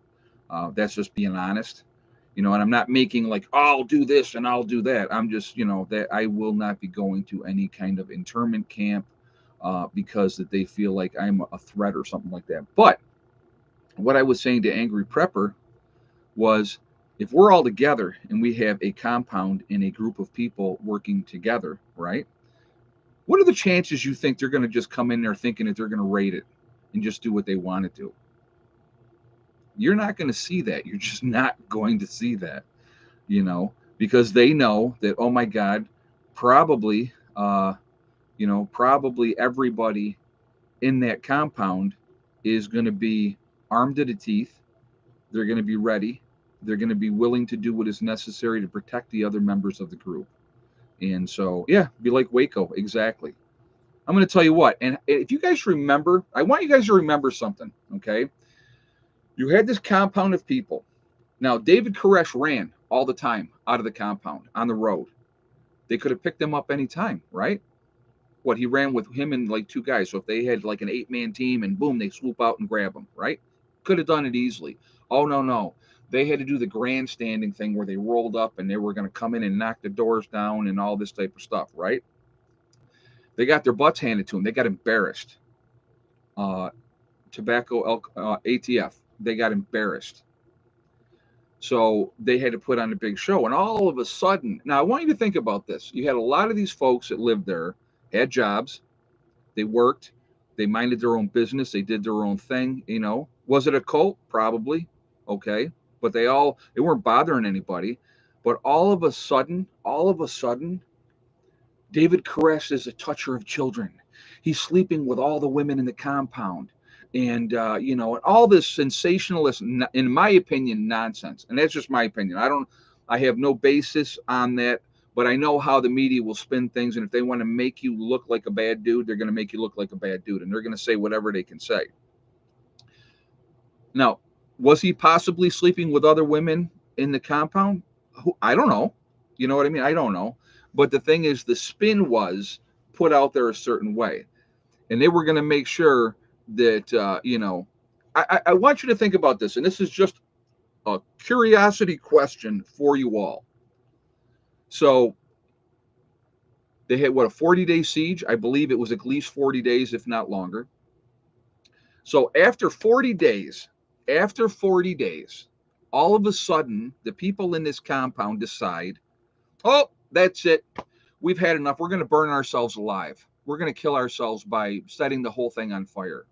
That's just being honest. And I'm not making like, oh, I'll do this and I'll do that. I'm just, that I will not be going to any kind of internment camp because that they feel like I'm a threat or something like that. But what I was saying to Angry Prepper was, if we're all together and we have a compound and a group of people working together, right? What are the chances you think they're going to just come in there thinking that they're going to raid it and just do what they want to do? You're not going to see that. You're just not going to see that, because they know that, oh my God, probably, probably everybody in that compound is going to be armed to the teeth. They're going to be ready. They're going to be willing to do what is necessary to protect the other members of the group. And so, yeah, be like Waco, exactly. I'm going to tell you what, and if you guys remember, I want you guys to remember something, okay? You had this compound of people. Now, David Koresh ran all the time out of the compound on the road. They could have picked him up any time, right? What, he ran with him and like two guys. So if they had like an 8-man team and boom, they swoop out and grab him, right? Could have done it easily. Oh, no, no. They had to do the grandstanding thing where they rolled up and they were going to come in and knock the doors down and all this type of stuff, right? They got their butts handed to them. They got embarrassed. Uh, ATF, they got embarrassed. So they had to put on a big show. And all of a sudden, now I want you to think about this. You had a lot of these folks that lived there, had jobs, they worked, they minded their own business, they did their own thing. Was it a cult? Probably. Okay. But they weren't bothering anybody. But all of a sudden, David Koresh is a toucher of children. He's sleeping with all the women in the compound. And, and all this sensationalist, in my opinion, nonsense. And that's just my opinion. I have no basis on that, but I know how the media will spin things. And if they want to make you look like a bad dude, they're going to make you look like a bad dude. And they're going to say whatever they can say. Now, was he possibly sleeping with other women in the compound? I don't know. You know what I mean? I don't know. But the thing is, the spin was put out there a certain way. And they were going to make sure that, I want you to think about this. And this is just a curiosity question for you all. So they had, a 40-day siege? I believe it was at least 40 days, if not longer. So after 40 days, all of a sudden, the people in this compound decide, oh, that's it. We've had enough. We're going to burn ourselves alive. We're going to kill ourselves by setting the whole thing on fire.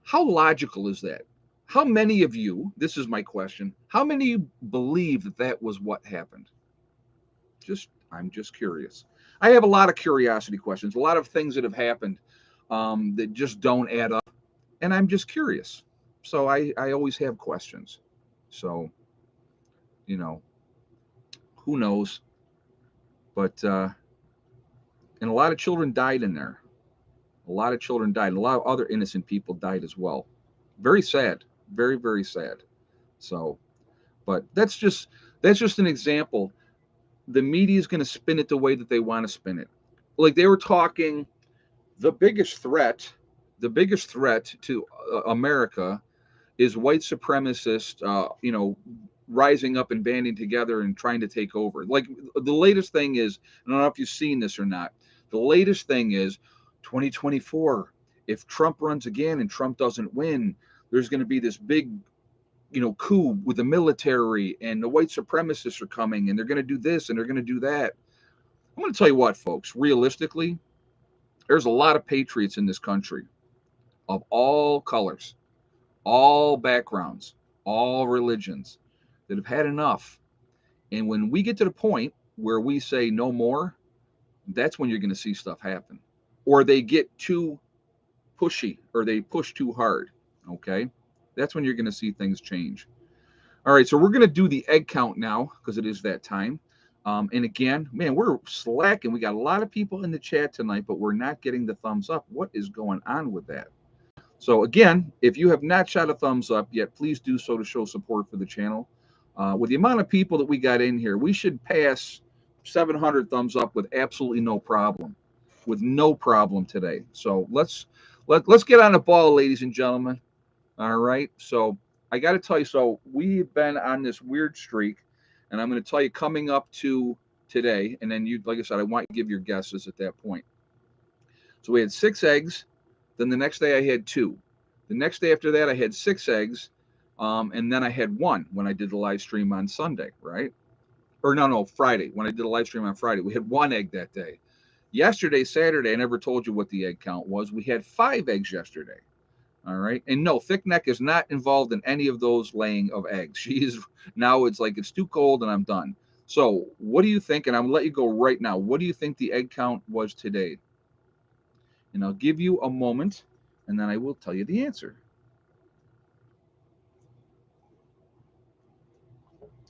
How logical is that? How many of you, this is my question, how many of you believe that that was what happened? I'm just curious. I have a lot of curiosity questions, a lot of things that have happened that just don't add up. And I'm just curious. So I always have questions. So, who knows? But, and a lot of children died in there. A lot of children died. And a lot of other innocent people died as well. Very sad. Very, very sad. So, but that's just an example. The media is going to spin it the way that they want to spin it. Like they were talking, the biggest threat to America is white supremacists, rising up and banding together and trying to take over. Like the latest thing is, I don't know if you've seen this or not. The latest thing is 2024 if Trump runs again and Trump doesn't win, there's going to be this big, coup with the military, and the white supremacists are coming, and they're going to do this and they're going to do that. I'm going to tell you what, folks, realistically, there's a lot of patriots in this country of all colors, all backgrounds, all religions that have had enough. And when we get to the point where we say no more, that's when you're going to see stuff happen. Or they get too pushy, or they push too hard. Okay? That's when you're going to see things change. All right, so we're going to do the egg count now because it is that time. And again, man, we're slacking. We got a lot of people in the chat tonight, but we're not getting the thumbs up. What is going on with that? So again, if you have not shot a thumbs up yet, please do so to show support for the channel. With the amount of people that we got in here, we should pass 700 thumbs up with absolutely no problem. With no problem today. So let's get on the ball, ladies and gentlemen. All right. So I got to tell you, so we've been on this weird streak, and I'm going to tell you coming up to today, and then you, like I said, I want you to give your guesses at that point. So we had 6 eggs. Then the next day I had 2. The next day after that I had 6 eggs, and then I had 1 when I did the live stream on Sunday, right? Or no, Friday. When I did a live stream on Friday, we had 1 egg that day. Yesterday, Saturday, I never told you what the egg count was. We had 5 eggs yesterday. All right. And no, Thick Neck is not involved in any of those laying of eggs. She is now, it's like it's too cold and I'm done. So what do you think? And I'm going to let you go right now. What do you think the egg count was today? And I'll give you a moment, and then I will tell you the answer.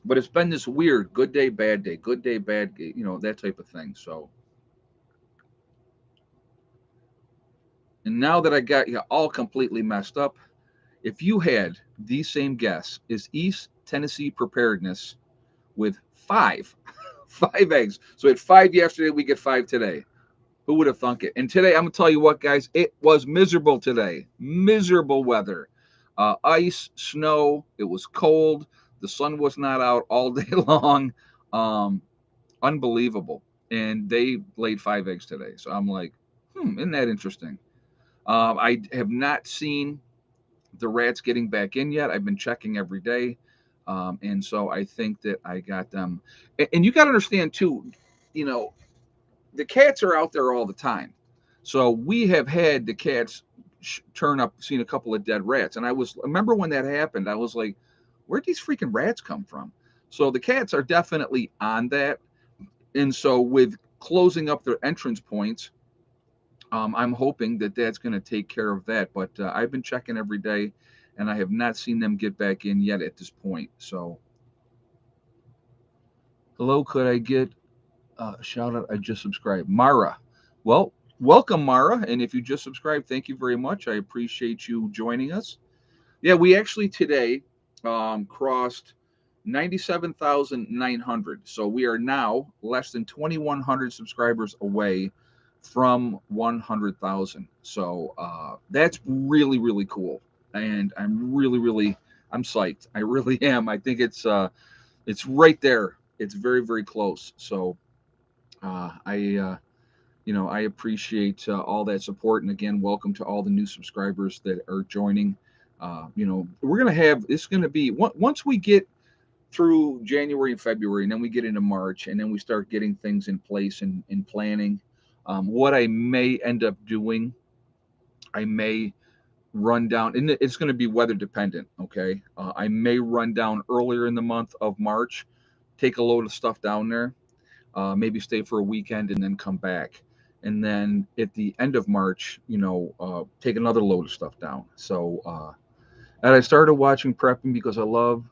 But it's been this weird good day, bad day, good day, bad day, that type of thing. So, and now that I got you all completely messed up, if you had the same guess, is East Tennessee Preparedness with 5 eggs. So we had 5 yesterday, we get 5 today. Who would have thunk it? And today, I'm going to tell you what, guys, it was miserable today. Miserable weather. Ice, snow, it was cold. The sun was not out all day long. Unbelievable. And they laid 5 eggs today. So I'm like, isn't that interesting? I have not seen the rats getting back in yet. I've been checking every day. And so I think that I got them. And you got to understand, too, the cats are out there all the time. So we have had the cats turn up, seen a couple of dead rats. And I remember when that happened, I was like, where'd these freaking rats come from? So the cats are definitely on that. And so with closing up their entrance points, I'm hoping that that's going to take care of that. But I've been checking every day, and I have not seen them get back in yet at this point. So, hello, could I get shout out? I just subscribed. Mara. Well, welcome, Mara. And if you just subscribed, thank you very much. I appreciate you joining us. Yeah, we actually today crossed 97,900. So we are now less than 2,100 subscribers away from 100,000. So that's really, really cool. And I'm really, I'm psyched. I really am. I think it's right there. It's very, very close. So I appreciate all that support. And again, welcome to all the new subscribers that are joining. We're going to have, it's going to be, once we get through January and February, and then we get into March, and then we start getting things in place and planning. What I may end up doing, I may run down, and it's going to be weather dependent. Okay. I may run down earlier in the month of March, take a load of stuff down there. Maybe stay for a weekend and then come back. And then at the end of March, take another load of stuff down. So, and I started watching Prepping because I love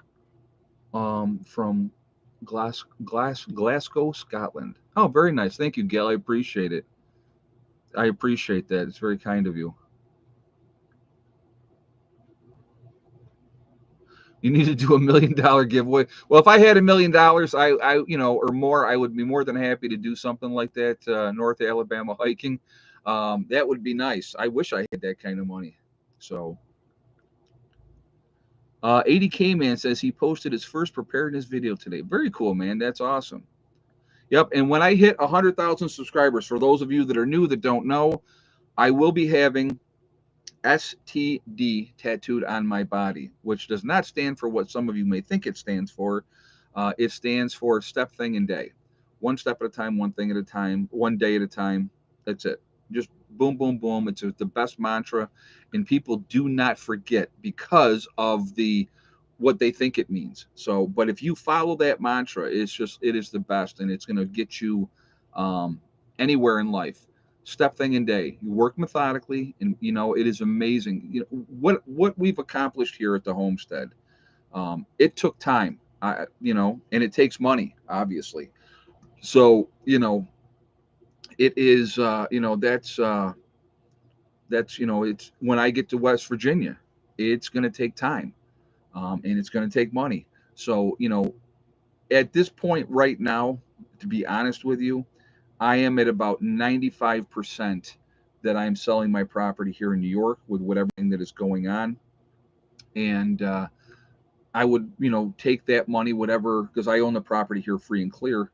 from Glasgow, Scotland. Oh, very nice. Thank you, Gail. I appreciate it. I appreciate that. It's very kind of you. You need to do $1 million giveaway. Well, if I had $1 million, or more, I would be more than happy to do something like that. North Alabama hiking, that would be nice. I wish I had that kind of money. So, 80K man says he posted his first preparedness video today. Very cool, man. That's awesome. Yep. And when I hit 100,000 subscribers, for those of you that are new that don't know, I will be having STD tattooed on my body, which does not stand for what some of you may think it stands for. It stands for step, thing, and day. One step at a time, one thing at a time, one day at a time. That's it. Just boom, boom, boom. It's the best mantra, and people do not forget because of the what they think it means. So, but if you follow that mantra, it is the best, and it's going to get you um, anywhere in life. Step, thing, and day. You work methodically, and it is amazing. What we've accomplished here at the homestead. It took time, and it takes money, obviously. So it is that's it's when I get to West Virginia, it's going to take time, and it's going to take money. So at this point right now, to be honest with you, I am at about 95% that I'm selling my property here in New York with whatever that is going on. And I would, take that money, whatever, because I own the property here free and clear,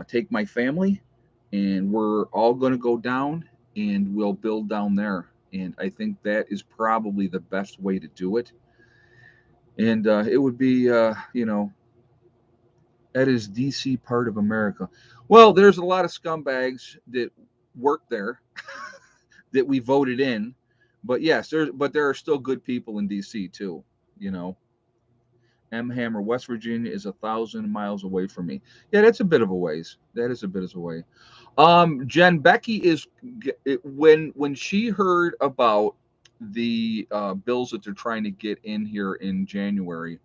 take my family, and we're all going to go down and we'll build down there. And I think that is probably the best way to do it. And it would be, that is DC part of America. Well, there's a lot of scumbags that work there that we voted in, but yes, there are still good people in DC too. You know, M Hammer, West Virginia is 1,000 miles away from me. Yeah, that's a bit of a ways. That is a bit of a way. Jen Becky is when she heard about the bills that they're trying to get in here in January.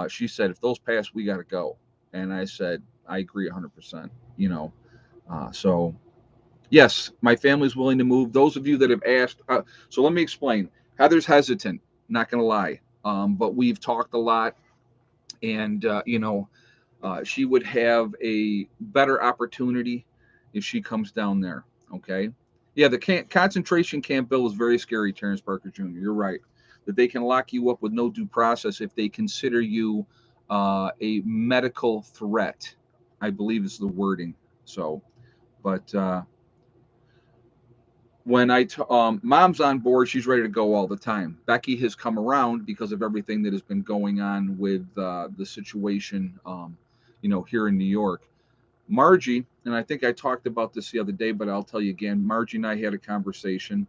She said, if those pass, we got to go. And I said, I agree 100%. So yes, my family's willing to move. Those of you that have asked, so let me explain. Heather's hesitant, not going to lie, but we've talked a lot, and she would have a better opportunity if she comes down there. Okay. Yeah, the concentration camp bill is very scary, Terrence Parker Jr. You're right. That they can lock you up with no due process if they consider you a medical threat, I believe is the wording. So, but mom's on board, she's ready to go all the time. Becky has come around because of everything that has been going on with the situation, here in New York. Margie, and I think I talked about this the other day, but I'll tell you again. Margie and I had a conversation,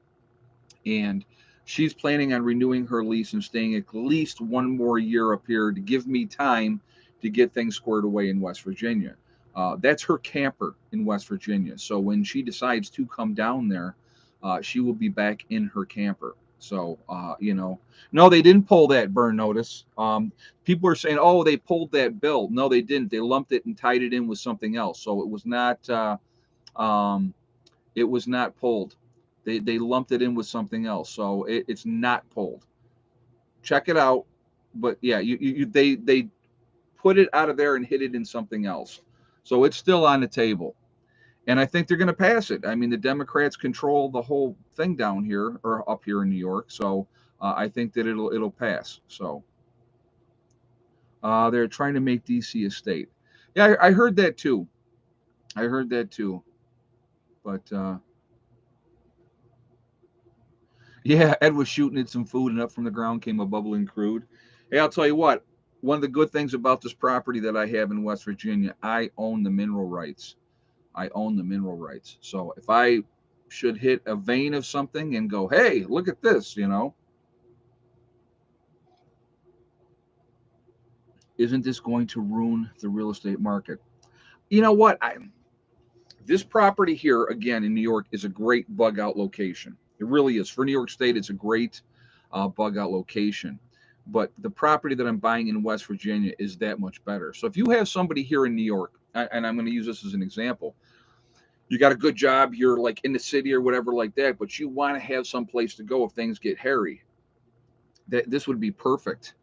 and she's planning on renewing her lease and staying at least one more year up here to give me time to get things squared away in West Virginia. That's her camper in West Virginia. So when she decides to come down there, she will be back in her camper. So, no, they didn't pull that burn notice. People are saying, oh, they pulled that bill. No, they didn't. They lumped it and tied it in with something else. So um, it was not pulled. They lumped it in with something else. So it's not pulled. Check it out. But yeah, they put it out of there and hid it in something else. So it's still on the table. And I think they're going to pass it. I mean, the Democrats control the whole thing down here or up here in New York, so I think that it'll pass. So they're trying to make DC a state. Yeah, I heard that too. I heard that too. But yeah, Ed was shooting at some food, and up from the ground came a bubbling crude. Hey, I'll tell you what. One of the good things about this property that I have in West Virginia, I own the mineral rights. I own the mineral rights. So if I should hit a vein of something and go, hey, look at this, isn't this going to ruin the real estate market? You know what? This property here, again, in New York, is a great bug out location. It really is. For New York State, it's a great bug out location. But the property that I'm buying in West Virginia is that much better. So if you have somebody here in New York, and I'm going to use this as an example, you got a good job, you're like in the city or whatever like that, but you want to have some place to go if things get hairy. This would be perfect.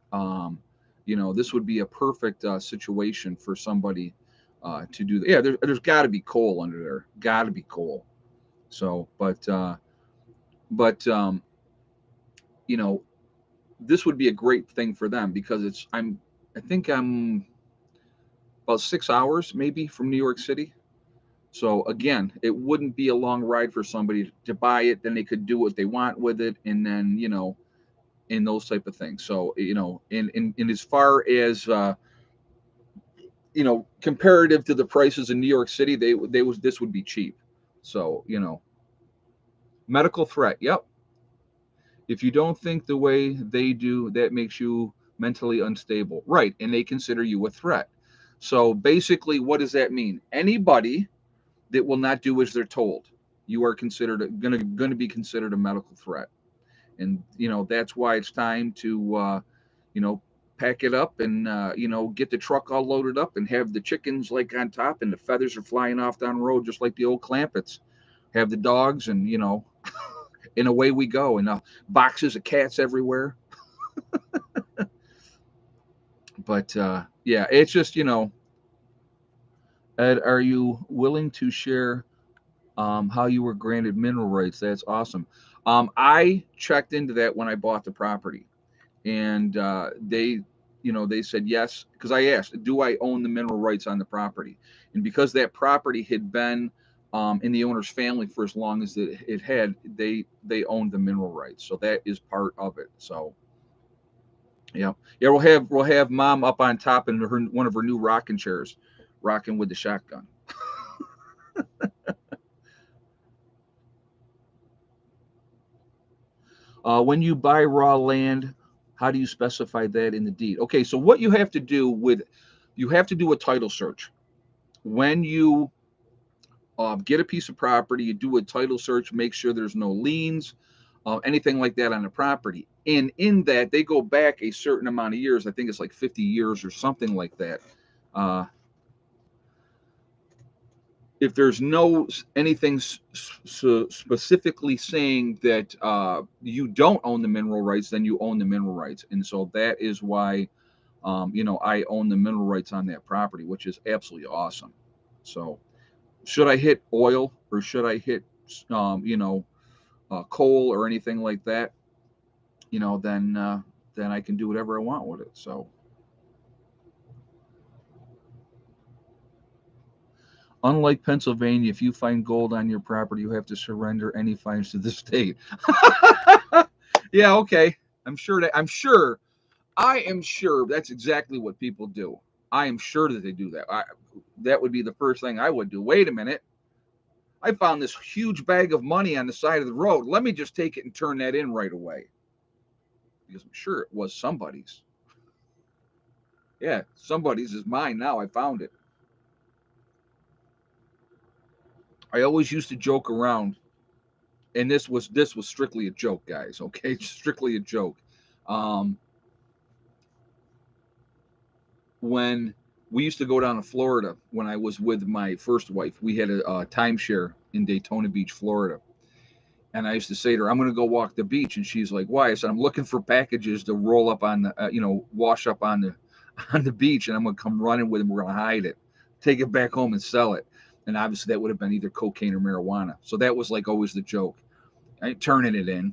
This would be a perfect situation for somebody to do that. Yeah, there's got to be coal under there. Got to be coal. So, but you know, this would be a great thing for them because I think I'm about 6 hours maybe from New York City. So again, it wouldn't be a long ride for somebody to buy it. Then they could do what they want with it, and then in those type of things. So in as far as comparative to the prices in New York City, they was this would be cheap. So medical threat. Yep. If you don't think the way they do, that makes you mentally unstable. Right. And they consider you a threat. So basically, what does that mean? Anybody that will not do as they're told, you are considered going to be considered a medical threat. And that's why it's time to you know pack it up and get the truck all loaded up and have the chickens like on top and the feathers are flying off down the road just like the old Clampets. Have the dogs and and away we go, and boxes of cats everywhere. But yeah, it's just Ed, are you willing to share how you were granted mineral rights? That's awesome. I checked into that when I bought the property, and they said yes because I asked, do I own the mineral rights on the property? And because that property had been in the owner's family for as long as it had, they owned the mineral rights, so that is part of it. So yeah, yeah, we'll have mom up on top in one of her new rocking chairs, rocking with the shotgun. When you buy raw land, how do you specify that in the deed? Okay, so what you have to do a title search. When you get a piece of property, you do a title search, make sure there's no liens, anything like that on the property. And in that, they go back a certain amount of years. I think it's like 50 years or something like that. Uh, if there's no anything specifically saying that you don't own the mineral rights, then you own the mineral rights, and so that is why I own the mineral rights on that property, which is absolutely awesome. So, should I hit oil or should I hit coal or anything like that? Then I can do whatever I want with it. So, unlike Pennsylvania, if you find gold on your property, you have to surrender any fines to the state. Yeah, okay. I am sure that's exactly what people do. I am sure that they do that. That would be the first thing I would do. Wait a minute. I found this huge bag of money on the side of the road. Let me just take it and turn that in right away. Because I'm sure it was somebody's. Yeah, somebody's is mine now. I found it. I always used to joke around, and this was strictly a joke, guys. Okay, strictly a joke. Um, when we used to go down to Florida when I was with my first wife, we had a timeshare in Daytona Beach, Florida. And I used to say to her, "I'm going to go walk the beach," and she's like, "Why?" I said, "I'm looking for packages to roll up on the, wash up on the, on the beach, and I'm going to come running with them. We're going to hide it, take it back home, and sell it." And obviously, that would have been either cocaine or marijuana. So that was like always the joke. I ain't turning it in.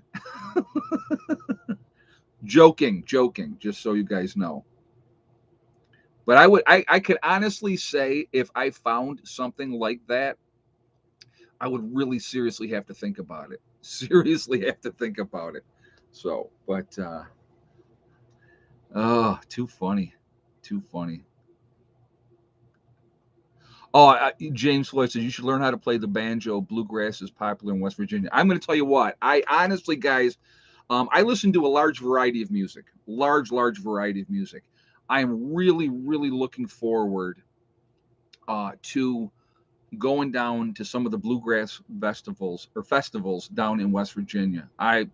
Joking, joking. Just so you guys know. But I could honestly say if I found something like that, I would really seriously have to think about it. Seriously have to think about it. So, but oh, too funny, too funny. Oh, James Floyd says you should learn how to play the banjo. Bluegrass is popular in West Virginia. I'm going to tell you what. I honestly, guys, I listen to a large variety of music. Large variety of music. I am really, really looking forward to going down to some of the bluegrass festivals down in West Virginia. I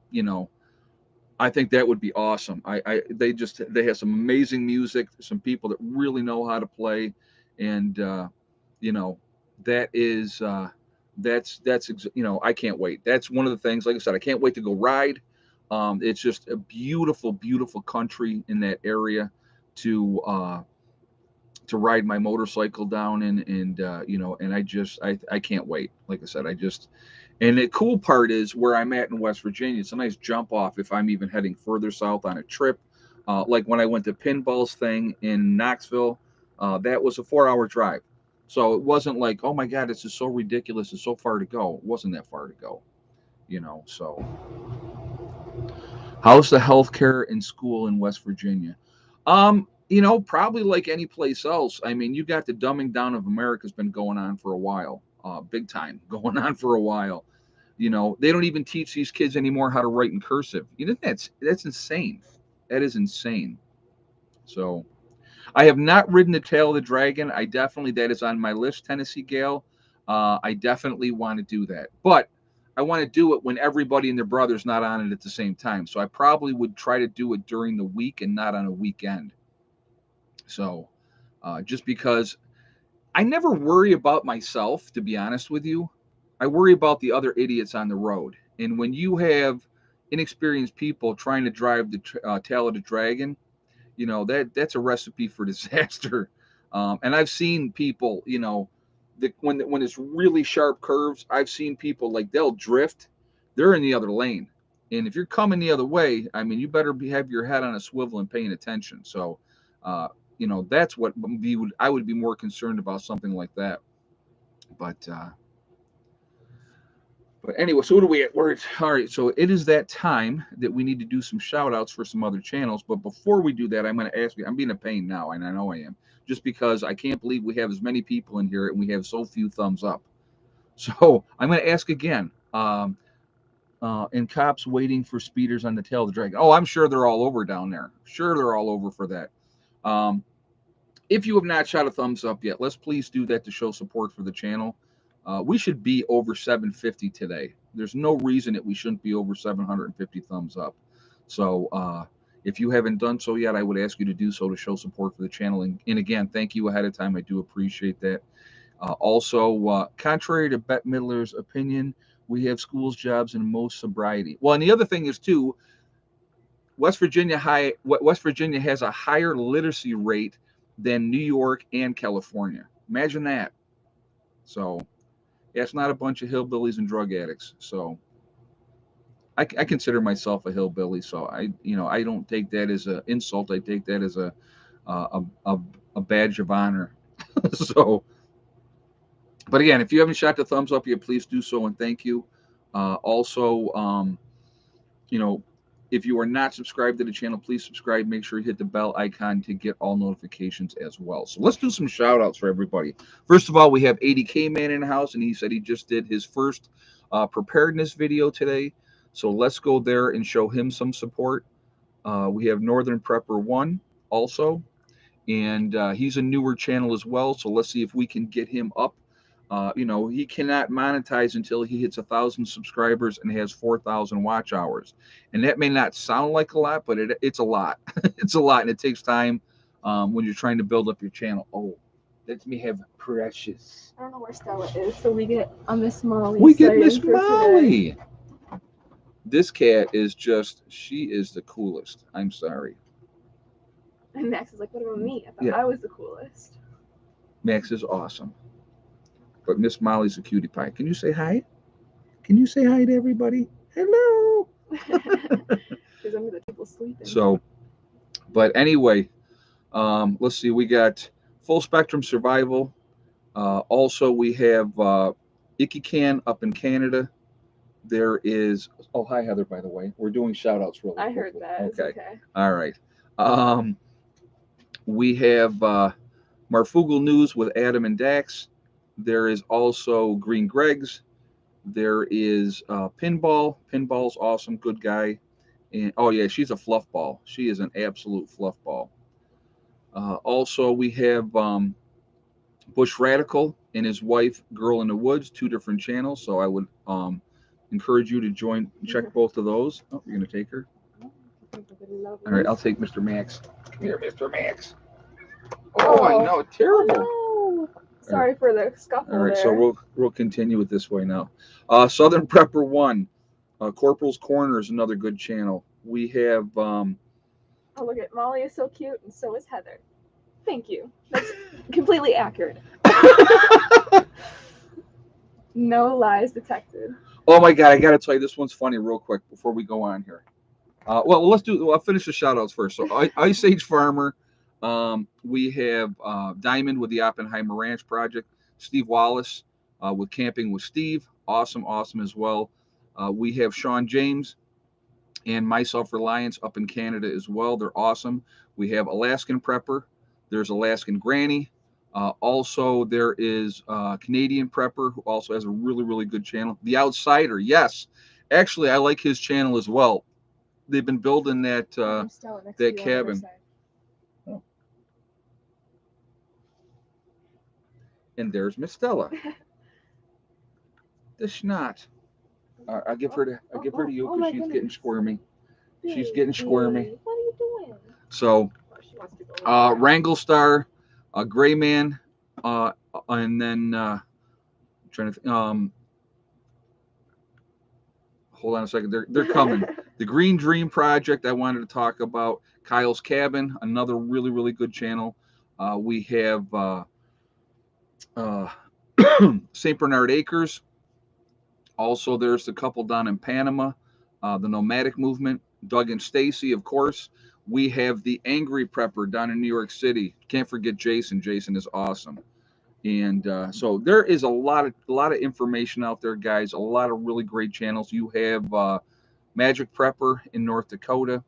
think that would be awesome. They have some amazing music, some people that really know how to play, and you know that is I can't wait. That's one of the things. Like I said, I can't wait to go ride. It's just a beautiful, beautiful country in that area to ride my motorcycle down in, and and I can't wait. Like I said, and the cool part is where I'm at in West Virginia. It's a nice jump off if I'm even heading further south on a trip. Like when I went to Pinball's thing in Knoxville, that was a 4-hour drive. So it wasn't like, oh my God, this is so ridiculous. It's so far to go. It wasn't that far to go, So how's the healthcare in school in West Virginia? Probably like any place else. I mean, you got the dumbing down of America's been going on for a while, big time going on for a while. They don't even teach these kids anymore how to write in cursive. That's insane. That is insane. So I have not ridden the tail of the dragon. That is on my list, Tennessee Gale. I definitely want to do that, but I want to do it when everybody and their brother's not on it at the same time. So I probably would try to do it during the week and not on a weekend. So just because I never worry about myself, to be honest with you, I worry about the other idiots on the road. And when you have inexperienced people trying to drive the tail of the dragon, that's a recipe for disaster. And I've seen people, when it's really sharp curves, I've seen people like they'll drift, they're in the other lane, and if you're coming the other way, I mean, you better have your head on a swivel and paying attention. So, that's what I would be more concerned about something like that. But anyway, so what are we at? All right. So it is that time that we need to do some shout outs for some other channels. But before we do that, I'm going to ask you, I'm being a pain now, and I know I am, just because I can't believe we have as many people in here and we have so few thumbs up. So I'm going to ask again. And cops waiting for speeders on the tail of the dragon. Oh, I'm sure they're all over down there. Sure, they're all over for that. If you have not shot a thumbs up yet, let's please do that to show support for the channel. We should be over 750 today. There's no reason that we shouldn't be over 750 thumbs up. So if you haven't done so yet, I would ask you to do so to show support for the channel. And again, thank you ahead of time. I do appreciate that. Also, contrary to Bette Midler's opinion, we have schools, jobs, and most sobriety. Well, and the other thing is too, West Virginia has a higher literacy rate than New York and California. Imagine that. So, yeah, it's not a bunch of hillbillies and drug addicts. So, I consider myself a hillbilly. So I don't take that as an insult. I take that as a badge of honor. So, but again, if you haven't shot the thumbs up yet, please do so and thank you. Also, if you are not subscribed to the channel, please subscribe. Make sure you hit the bell icon to get all notifications as well. So let's do some shout outs for everybody. First of all, we have 80K Man in the house, and he said he just did his first preparedness video today. So let's go there and show him some support. We have Northern Prepper 1 also, and he's a newer channel as well. So let's see if we can get him up. He cannot monetize until he hits 1,000 subscribers and has 4,000 watch hours. And that may not sound like a lot, but it's a lot. It's a lot, and it takes time when you're trying to build up your channel. Oh, let me have Precious. I don't know where Stella is, so we get Miss Molly. We get Miss Molly. This cat is she is the coolest. I'm sorry. And Max is like, what about me? I thought I was the coolest. Max is awesome. But Miss Molly's a cutie pie. Can you say hi? Can you say hi to everybody? Hello. Because under the table sleeping. So, but anyway, let's see. We got Full Spectrum Survival. Also, we have Ikican up in Canada. There is. Oh, hi Heather. By the way, we're doing shout outs really quickly. I heard that. Okay. All right. We have Marfugal News with Adam and Dax. There is also Green Greg's. There is Pinball. Pinball's awesome, good guy. And oh yeah, she's a fluff ball. She is an absolute fluff ball. Also, we have Bush Radical and his wife, Girl in the Woods, 2 different channels. So I would encourage you to check both of those. Oh, you're gonna take her. All right, I'll take Mr. Max. Come here, Mr. Max. Oh, I know, terrible. Oh, no. Sorry for the scuffle. All right, there. so we'll continue with this way now. Southern Prepper 1, Corporal's Corner is another good channel. We have. Oh, look at Molly is so cute, and so is Heather. Thank you. That's completely accurate. No lies detected. Oh my God, I got to tell you, this one's funny real quick before we go on here. Well, I'll finish the shout outs first. So Ice Age Farmer. We have Diamond with the Oppenheimer Ranch project. Steve Wallace with Camping with Steve. Awesome, awesome as well. We have Sean James and My Self Reliance up in Canada as well. They're awesome. We have Alaskan Prepper. There's Alaskan Granny. Also, there is Canadian Prepper who also has a really, really good channel. The Outsider, yes. Actually, I like his channel as well. They've been building that that cabin. Oh. And there's Miss Stella. The Schnot. I give her to you because she's getting squirmy. She's getting squirmy. What are you doing? So, Wrangle Star, Gray Man, and then trying to hold on a second. They're coming. The Green Dream Project I wanted to talk about. Kyle's Cabin, another really, really good channel. We have St. Bernard Acres. Also, there's a couple down in Panama, the Nomadic Movement. Doug and Stacy, of course. We have the Angry Prepper down in New York City. Can't forget Jason. Jason is awesome. And so there is a lot of information out there, guys. A lot of really great channels. You have Magic Prepper in North Dakota.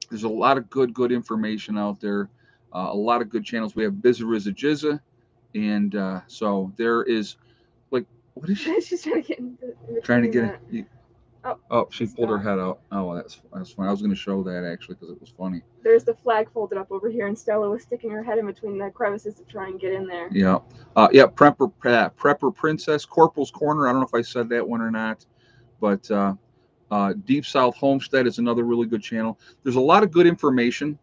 There's a lot of good information out there. A lot of good channels. We have Bizza Rizza Jizza, and so there is like what is she? She's trying to get in Trying to get it. Oh, she pulled her head out. Oh, that's funny. I was going to show that actually because it was funny. There's the flag folded up over here, and Stella was sticking her head in between the crevices to try and get in there. Yeah, yeah. Prepper Princess, Corporal's Corner. I don't know if I said that one or not, but Deep South Homestead is another really good channel. There's a lot of good information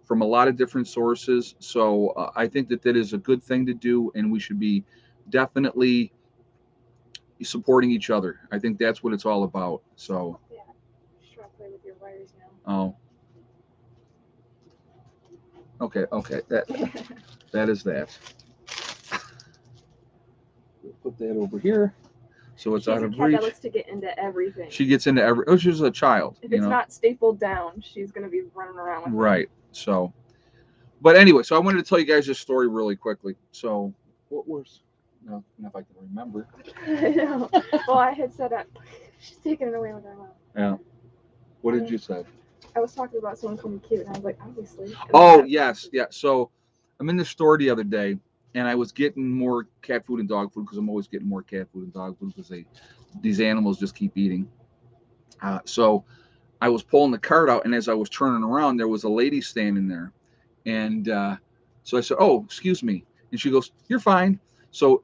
from a lot of different sources, so I think that is a good thing to do, and we should be definitely supporting each other. I think that's what it's all about. So. Yeah, just try to play with your wires now. Oh. Okay. That is that. We'll put that over here, so it's out of reach. That likes to get into everything. She gets into every. Oh, she's a child. If it's not stapled down, she's gonna be running around with right. It. So, but anyway, so I wanted to tell you guys this story really quickly. So, what was? No, if I can remember. I know. Well, I had said that she's taking it away with her mouth. Yeah. What did you say? I was talking about someone coming cute, and I was like, obviously. Oh, yes. Yeah. So I'm in the store the other day, and I was getting more cat food and dog food because I'm always getting more cat food and dog food because these animals just keep eating. So I was pulling the cart out, and as I was turning around, there was a lady standing there. And so I said, oh, excuse me. And she goes, you're fine. So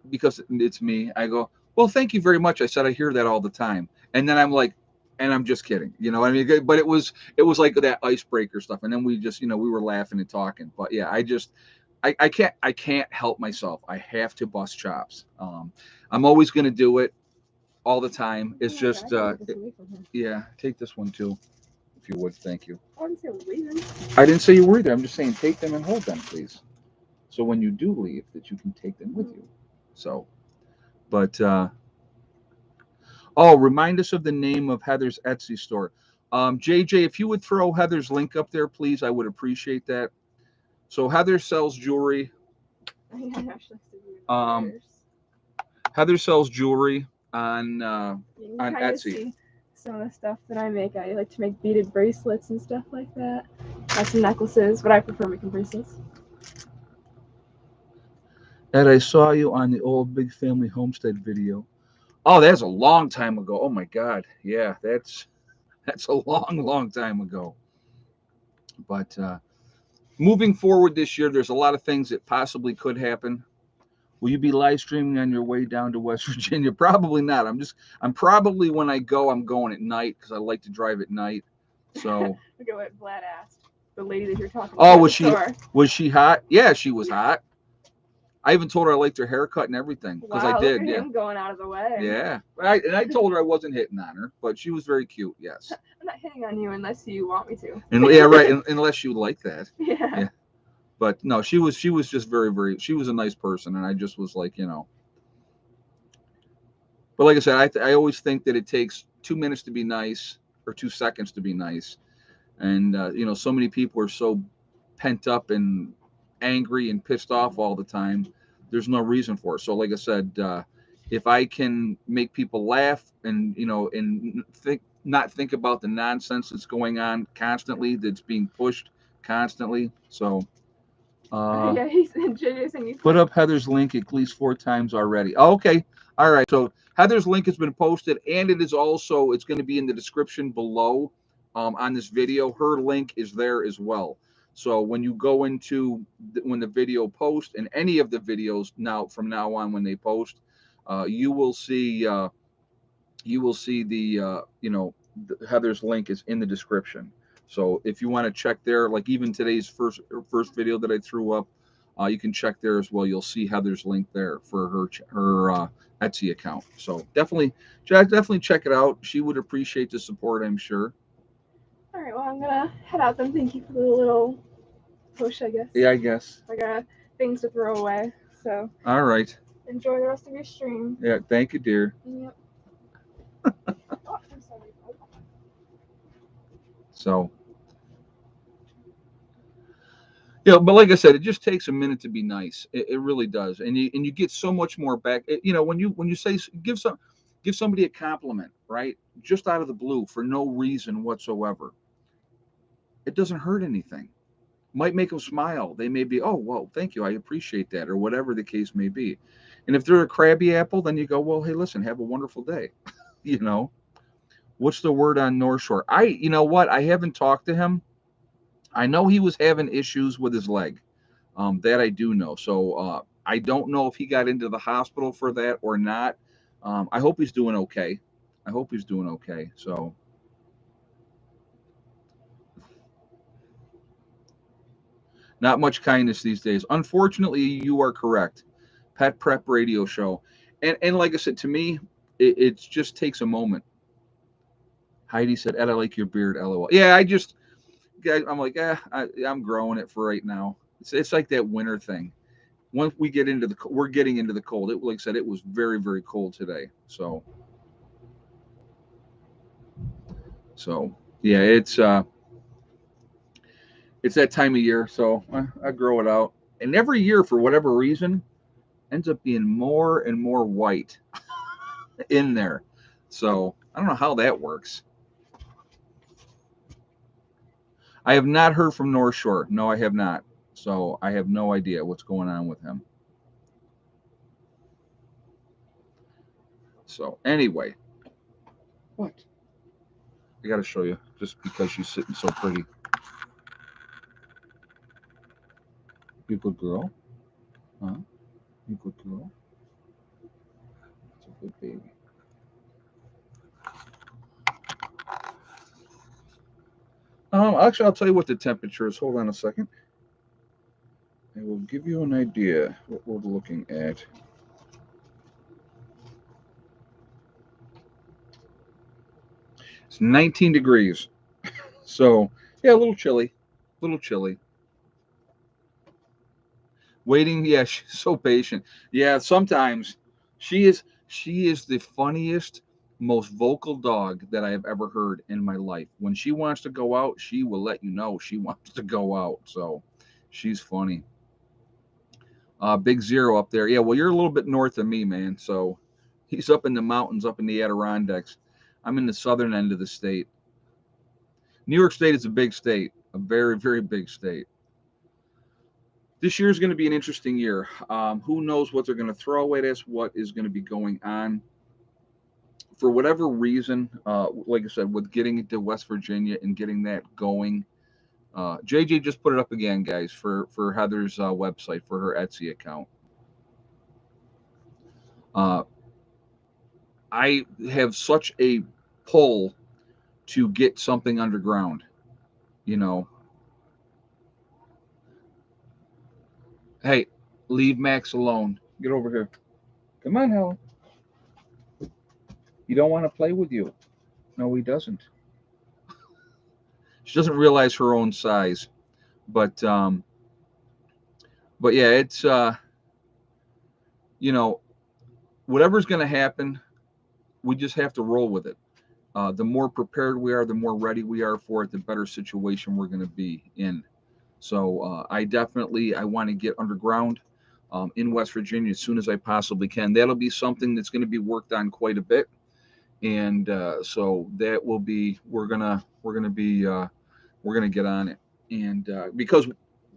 because it's me, I go, well, thank you very much. I said, I hear that all the time. And then I'm like, and I'm just kidding, you know what I mean? But it was like that icebreaker stuff. And then we just, we were laughing and talking. But yeah, I can't help myself. I have to bust chops. I'm always going to do it all the time. It's just, yeah, take this one too, if you would. Thank you. I didn't say you were either. I'm just saying, take them and hold them, please. So when you do leave, that you can take them with you. So, but, remind us of the name of Heather's Etsy store. JJ, if you would throw Heather's link up there, please, I would appreciate that. So Heather sells jewelry. Heather sells jewelry on Etsy. Some of the stuff that I make. I like to make beaded bracelets and stuff like that. I have some necklaces, but I prefer making bracelets. Ed, I saw you on the old Big Family Homestead video. Oh, that's a long time ago. Oh my God. Yeah, that's a long time ago. But moving forward this year, there's a lot of things that possibly could happen. Will you be live streaming on your way down to West Virginia? Probably not. I'm probably, when I go, I'm going at night because I like to drive at night. So look at what Vlad asked. The lady that you're talking about. Oh, was she hot? Yeah, she was hot. I even told her I liked her haircut and everything because I did. Look at him going out of the way. Yeah, I told her I wasn't hitting on her, but she was very cute. Yes. I'm not hitting on you unless you want me to. And yeah, right. Unless you like that. Yeah. But no, she was just very. She was a nice person, and I just was like, But like I said, I always think that it takes 2 minutes to be nice or 2 seconds to be nice, and so many people are so pent up and angry and pissed off all the time There's no reason for it. So, like I said, if I can make people laugh and and not think about the nonsense that's going on constantly, that's being pushed constantly. So, Yeah, he's in JJ's and he's put up Heather's link at least 4 times already. Oh, okay, all right. So Heather's link has been posted, and it's going to be in the description below on this video. Her link is there as well. So when you go into when the video posts, and any of the videos now from now on when they post, you will see the Heather's link is in the description. So if you want to check there, like even today's first video that I threw up, you can check there as well. You'll see Heather's link there for her Etsy account. So definitely check it out. She would appreciate the support, I'm sure. All right, well, I'm gonna head out then. Thank you for the little push, I guess. Yeah, I guess. I got things to throw away, so. All right. Enjoy the rest of your stream. Yeah, thank you, dear. Yep. Oh, I'm sorry. So, but like I said, it just takes a minute to be nice. It really does, and you get so much more back. When you say give somebody a compliment, right, just out of the blue for no reason whatsoever, it doesn't hurt anything. Might make them smile. They may be, oh, well, thank you, I appreciate that, or whatever the case may be. And if they're a crabby apple, then you go, well, hey, listen, have a wonderful day. What's the word on North Shore? You know what? I haven't talked to him. I know he was having issues with his leg. That I do know. So I don't know if he got into the hospital for that or not. I hope he's doing okay. So, not much kindness these days. Unfortunately, you are correct. Pet Prep Radio Show. And like I said, to me, it just takes a moment. Heidi said, Ed, I like your beard, LOL. Yeah, I'm like, I'm growing it for right now. It's like that winter thing. Once we're getting into the cold. Like I said, it was very, very cold today. So yeah, it's that time of year. So I grow it out, and every year for whatever reason ends up being more and more white in there. So I don't know how that works. I have not heard from North Shore. No, I have not. So I have no idea what's going on with him. So anyway, what? I got to show you just because she's sitting so pretty. You good girl? Huh? You good girl? It's a good baby. Actually, I'll tell you what the temperature is. Hold on a second. I will give you an idea what we're looking at. It's 19 degrees. So, yeah, a little chilly. Waiting, yeah, she's so patient. Yeah, sometimes she is the funniest, most vocal dog that I have ever heard in my life. When she wants to go out, she will let you know she wants to go out. So, she's funny. Big Zero up there. Yeah, well, you're a little bit north of me, man. So he's up in the mountains, up in the Adirondacks. I'm in the southern end of the state. New York State is a big state, a very, very big state. This year is going to be an interesting year. Who knows what they're going to throw at us, what is going to be going on. For whatever reason, like I said, with getting into West Virginia and getting that going, JJ just put it up again, guys, for Heather's website, for her Etsy account. I have such a pull to get something underground, you know. Hey, leave Max alone. Get over here. Come on, Helen. You don't want to play with you. No, he doesn't. She doesn't realize her own size. But yeah, it's whatever's going to happen, we just have to roll with it. The more prepared we are, the more ready we are for it, the better situation we're going to be in. So I want to get underground. in West Virginia as soon as I possibly can. That'll be something that's going to be worked on quite a bit, and so that will be we're gonna get on it, and because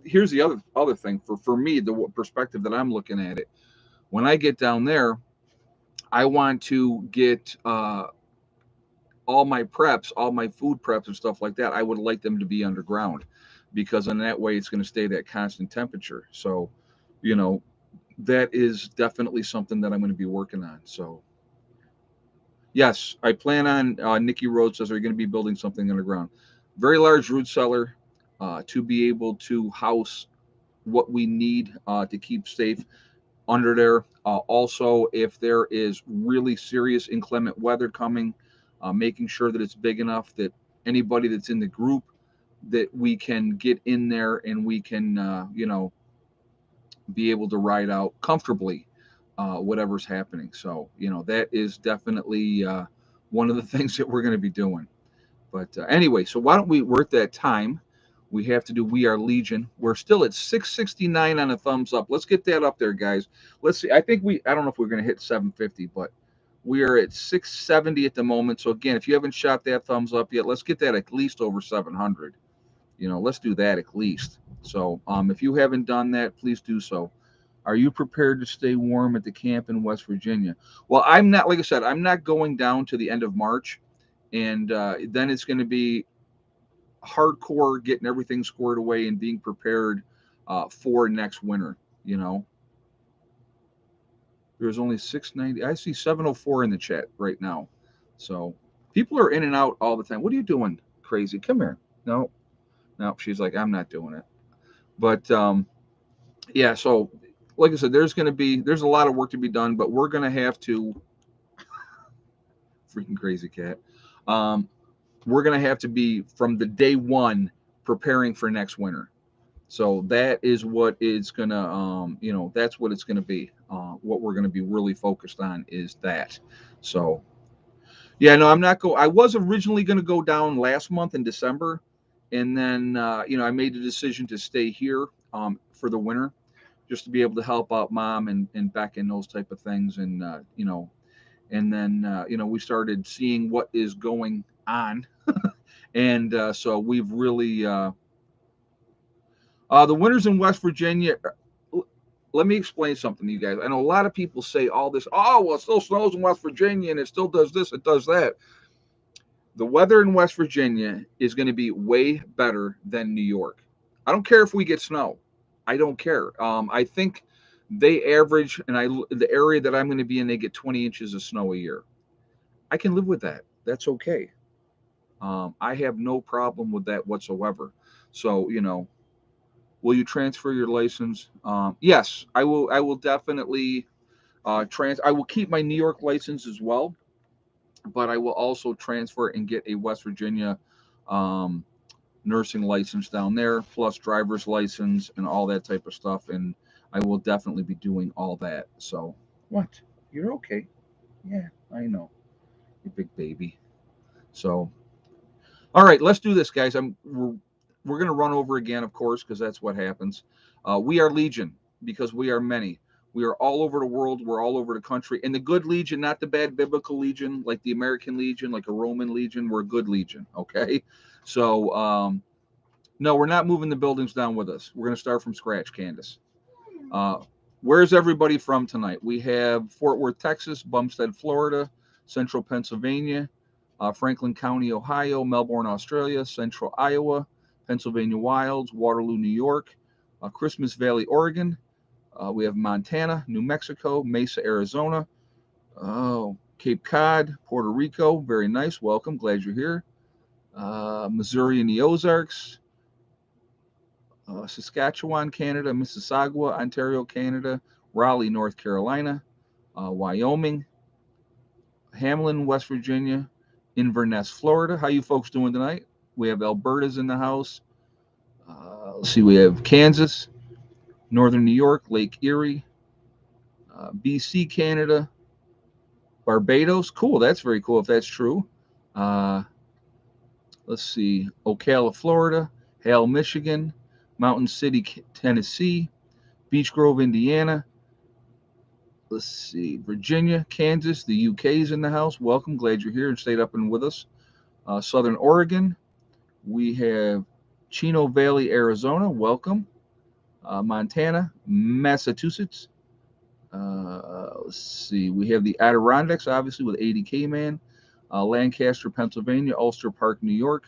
here's the other thing for me, the perspective that I'm looking at it. When I get down there, I want to get all my preps, all my food preps and stuff like that. I would like them to be underground, because in that way it's going to stay that constant temperature. So, you know, that is definitely something that I'm going to be working on. So, yes, I plan on. Nikki Rhodes says, "Are you going to be building something underground?" Very large root cellar to be able to house what we need to keep safe under there. Also, if there is really serious inclement weather coming, making sure that it's big enough that anybody that's in the group that we can get in there and we can, be able to ride out comfortably whatever's happening. So, that is definitely one of the things that we're going to be doing. But anyway, so why don't we're at that time. We have to do We Are Legion. We're still at 669 on a thumbs up. Let's get that up there, guys. Let's see. I don't know if we're going to hit 750, but we are at 670 at the moment. So again, if you haven't shot that thumbs up yet, let's get that at least over 700. Let's do that at least. So if you haven't done that, please do so. Are you prepared to stay warm at the camp in West Virginia? Well, I'm not, like I said, I'm not going down to the end of March. And then it's going to be hardcore getting everything squared away and being prepared for next winter. There's only 690. I see 704 in the chat right now. So people are in and out all the time. What are you doing, crazy? Come here. No. She's like, I'm not doing it. But yeah, so like I said, there's a lot of work to be done, but we're going to have to freaking crazy cat. We're going to have to be from the day one preparing for next winter. So that is what it's going to, that's what it's going to be. What we're going to be really focused on is that. So, yeah, no, I'm not I was originally going to go down last month in December. And then, I made the decision to stay here for the winter, just to be able to help out mom and Beck and those type of things. And, and then, we started seeing what is going on. And so we've really, the winters in West Virginia. Let me explain something to you guys. I know a lot of people say all this, oh, well, it still snows in West Virginia and it still does this, it does that. The weather in West Virginia is going to be way better than New York. I don't care if we get snow. I don't care. I think they average, and the area that I'm going to be in, they get 20 inches of snow a year. I can live with that. That's okay. I have no problem with that whatsoever. So, will you transfer your license? Yes, I will. I will definitely I will keep my New York license as well, but I will also transfer and get a West Virginia um, nursing license down there, plus driver's license and all that type of stuff. And I will definitely be doing all that. So, what? You're okay? Yeah, I know, you big baby. So, all right, let's do this, guys. We're going to run over again, of course, because that's what happens. We are Legion because we are many. We are all over the world. We're all over the country. And the good Legion, not the bad biblical Legion, like the American Legion, like a Roman Legion. We're a good Legion, okay? So, no, we're not moving the buildings down with us. We're going to start from scratch, Candace. Where's everybody from tonight? We have Fort Worth, Texas, Bumstead, Florida, Central Pennsylvania, Franklin County, Ohio, Melbourne, Australia, Central Iowa, Pennsylvania Wilds, Waterloo, New York, Christmas Valley, Oregon. We have Montana, New Mexico, Mesa, Arizona, Cape Cod, Puerto Rico. Very nice. Welcome. Glad you're here. Missouri and the Ozarks, Saskatchewan, Canada, Mississauga, Ontario, Canada, Raleigh, North Carolina, Wyoming, Hamlin, West Virginia, Inverness, Florida. How you folks doing tonight? We have Alberta's in the house. Let's see, we have Kansas, Northern New York, Lake Erie, BC, Canada, Barbados. Cool, that's very cool if that's true. Let's see, Ocala, Florida, Hale, Michigan, Mountain City, Tennessee, Beech Grove, Indiana. Let's see, Virginia, Kansas, the UK's in the house. Welcome, glad you're here and stayed up and with us. Southern Oregon, we have Chino Valley, Arizona. Welcome. Montana, Massachusetts. Let's see, we have the Adirondacks, obviously, with 80K Man. Lancaster, Pennsylvania. Ulster Park, New York.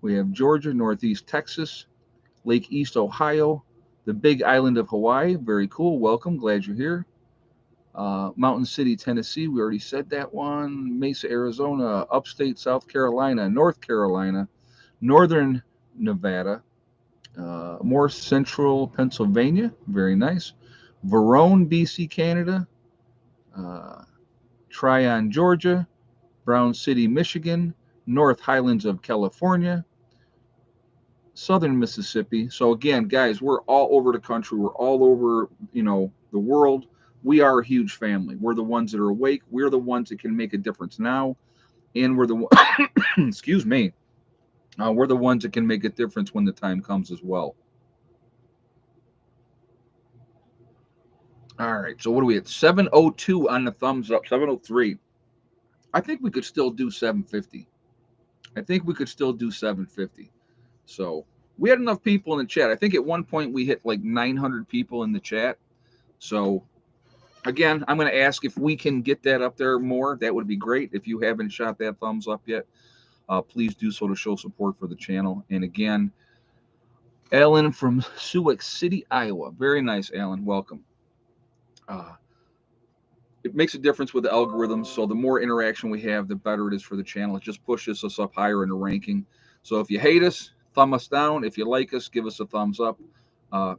We have Georgia, Northeast Texas, Lake East, Ohio, the Big Island of Hawaii. Very cool. Welcome. Glad you're here. Mountain City, Tennessee. We already said that one. Mesa, Arizona, upstate South Carolina, North Carolina, northern Nevada, more central Pennsylvania. Very nice. Verone, BC, Canada. Tryon, Georgia. Brown City, Michigan. North Highlands of California. Southern Mississippi. So again, guys, we're all over the country. We're all over, the world. We are a huge family. We're the ones that are awake. We're the ones that can make a difference now, and we're the excuse me. We're the ones that can make a difference when the time comes as well. All right. So what are we at? 702 on the thumbs up. 703. I think we could still do 750. I think we could still do 750. So we had enough people in the chat. I think at one point we hit like 900 people in the chat. So again, I'm going to ask if we can get that up there more. That would be great. If you haven't shot that thumbs up yet, please do so to show support for the channel. And again, Alan from Sioux City, Iowa. Very nice, Alan. Welcome. It makes a difference with the algorithms. So the more interaction we have, the better it is for the channel. It just pushes us up higher in the ranking. So if you hate us, thumb us down. If you like us, give us a thumbs up.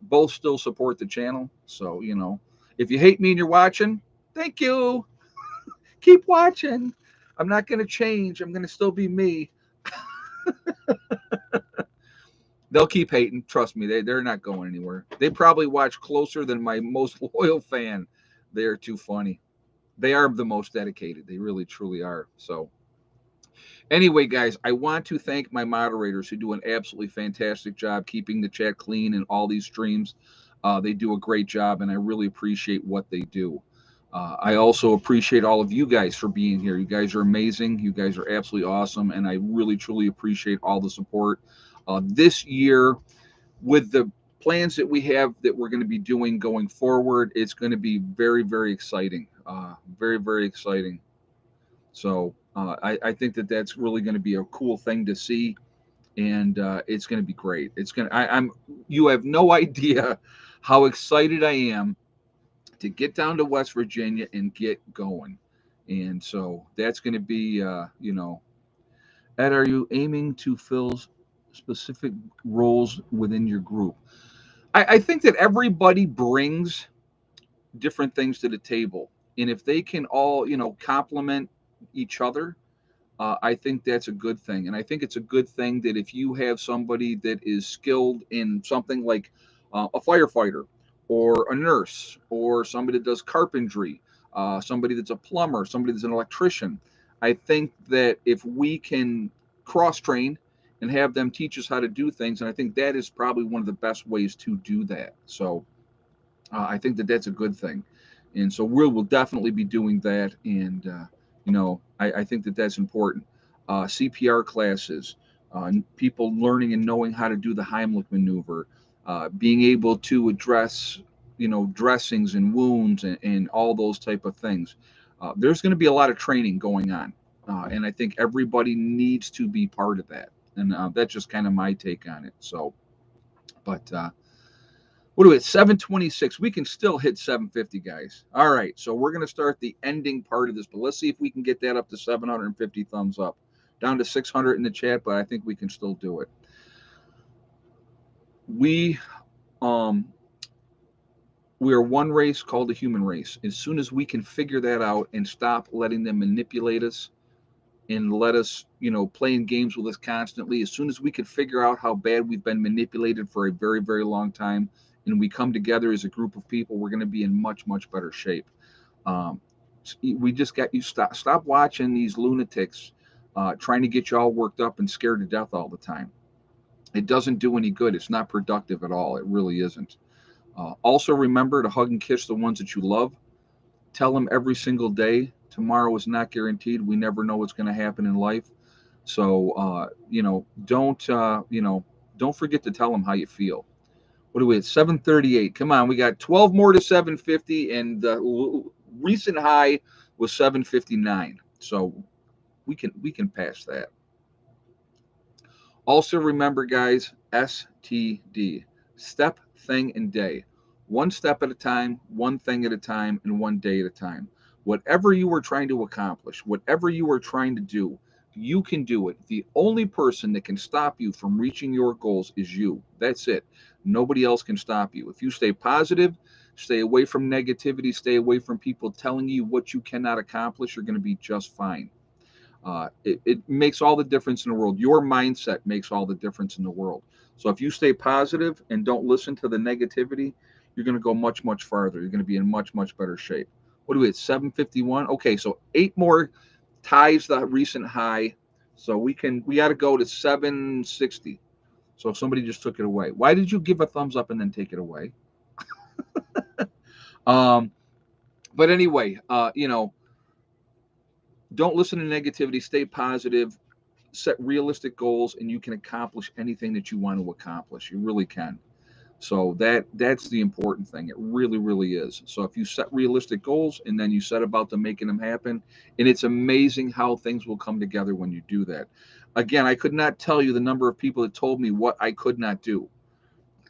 Both still support the channel. So, if you hate me and you're watching, thank you. Keep watching. I'm not going to change. I'm going to still be me. They'll keep hating. Trust me. They're not going anywhere. They probably watch closer than my most loyal fan. They are too funny. They are the most dedicated. They really, truly are. So anyway, guys, I want to thank my moderators who do an absolutely fantastic job keeping the chat clean in all these streams. They do a great job, and I really appreciate what they do. I also appreciate all of you guys for being here. You guys are amazing. You guys are absolutely awesome, and I really, truly appreciate all the support. This year, with the plans that we have that we're going to be doing going forward, it's going to be very, very exciting. Very, very exciting. So I think that that's really going to be a cool thing to see, and it's going to be great. It's going to. I'm. You have no idea how excited I am to get down to West Virginia and get going, and so that's going to be. Ed, are you aiming to fill specific roles within your group? I think that everybody brings different things to the table, and if they can all complement each other, I think that's a good thing. And I think it's a good thing that if you have somebody that is skilled in something like a firefighter or a nurse or somebody that does carpentry, somebody that's a plumber, somebody that's an electrician, I think that if we can cross train and have them teach us how to do things, and I think that is probably one of the best ways to do that. So I think that that's a good thing. And so we'll definitely be doing that. And, I think that that's important. CPR classes, people learning and knowing how to do the Heimlich maneuver, being able to address, dressings and wounds and all those type of things. There's going to be a lot of training going on. And I think everybody needs to be part of that. And that's just kind of my take on it. So, but what are we at? 726. We can still hit 750, guys. All right. So we're going to start the ending part of this, but let's see if we can get that up to 750 thumbs up. Down to 600 in the chat, but I think we can still do it. We are one race called the human race. As soon as we can figure that out and stop letting them manipulate us and let us, playing games with us constantly, as soon as we can figure out how bad we've been manipulated for a very, very long time, and we come together as a group of people, we're going to be in much, much better shape. We just got you stop watching these lunatics trying to get you all worked up and scared to death all the time. It doesn't do any good. It's not productive at all. It really isn't. Also, remember to hug and kiss the ones that you love. Tell them every single day. Tomorrow is not guaranteed. We never know what's going to happen in life. So, don't forget to tell them how you feel. What are we at? 738. Come on, we got 12 more to 750, and the recent high was 759. So we can pass that. Also remember, guys, STD, step, thing, and day. One step at a time, one thing at a time, and one day at a time. Whatever you are trying to accomplish, whatever you are trying to do, you can do it. The only person that can stop you from reaching your goals is you. That's it. Nobody else can stop you. If you stay positive, stay away from negativity, stay away from people telling you what you cannot accomplish, you're going to be just fine. It makes all the difference in the world. Your mindset makes all the difference in the world. So if you stay positive and don't listen to the negativity, you're going to go much, much farther. You're going to be in much, much better shape. What do we at? 751. Okay, so 8 more ties the recent high. So we got to go to 760. So somebody just took it away. Why did you give a thumbs up and then take it away? um, but anyway, don't listen to negativity. Stay positive. Set realistic goals, and you can accomplish anything that you want to accomplish. You really can. So that's the important thing. It really, really is. So if you set realistic goals and then you set about them making them happen, and it's amazing how things will come together when you do that. Again, I could not tell you the number of people that told me what I could not do.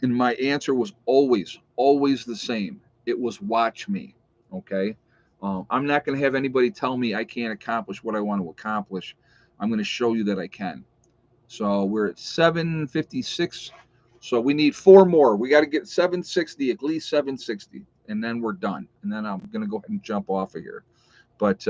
And my answer was always, always the same. It was watch me. Okay. I'm not going to have anybody tell me I can't accomplish what I want to accomplish. I'm going to show you that I can. So we're at 756. So we need 4 more. We got to get 760, at least 760, and then we're done. And then I'm going to go ahead and jump off of here. But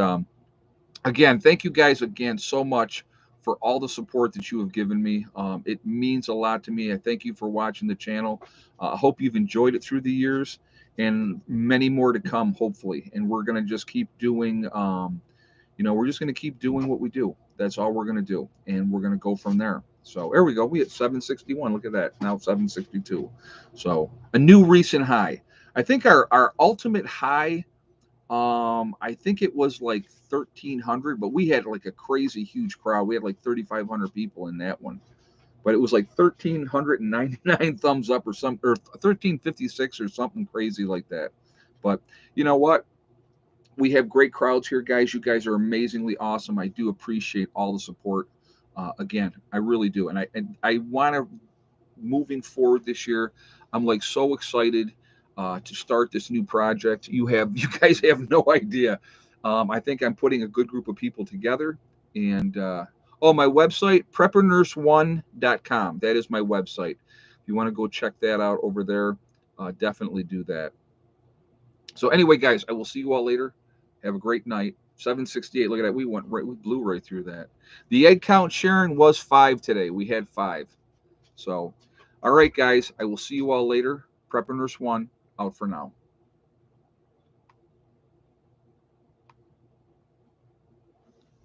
again, thank you guys again so much for all the support that you have given me. It means a lot to me. I thank you for watching the channel. I hope you've enjoyed it through the years, and many more to come, hopefully. And we're going to just keep doing, we're just going to keep doing what we do. That's all we're going to do. And we're going to go from there. So there we go. We at 761. Look at that. Now 762. So a new recent high. I think our ultimate high, I think it was like 1,300, but we had like a crazy huge crowd. We had like 3,500 people in that one, but it was like 1,399 thumbs up or 1,356 or something crazy like that. But you know what? We have great crowds here, guys. You guys are amazingly awesome. I do appreciate all the support. Again, I really do, and I want to, moving forward this year. I'm like so excited to start this new project. You guys have no idea. I think I'm putting a good group of people together, and my website, preppernurse1.com. That is my website. If you want to go check that out over there, definitely do that. So anyway, guys, I will see you all later. Have a great night. 768. Look at that. We blew right through that. The egg count, Sharon, was 5 today. We had 5. So, all right, guys, I will see you all later. Prepper Nurse 1 out for now.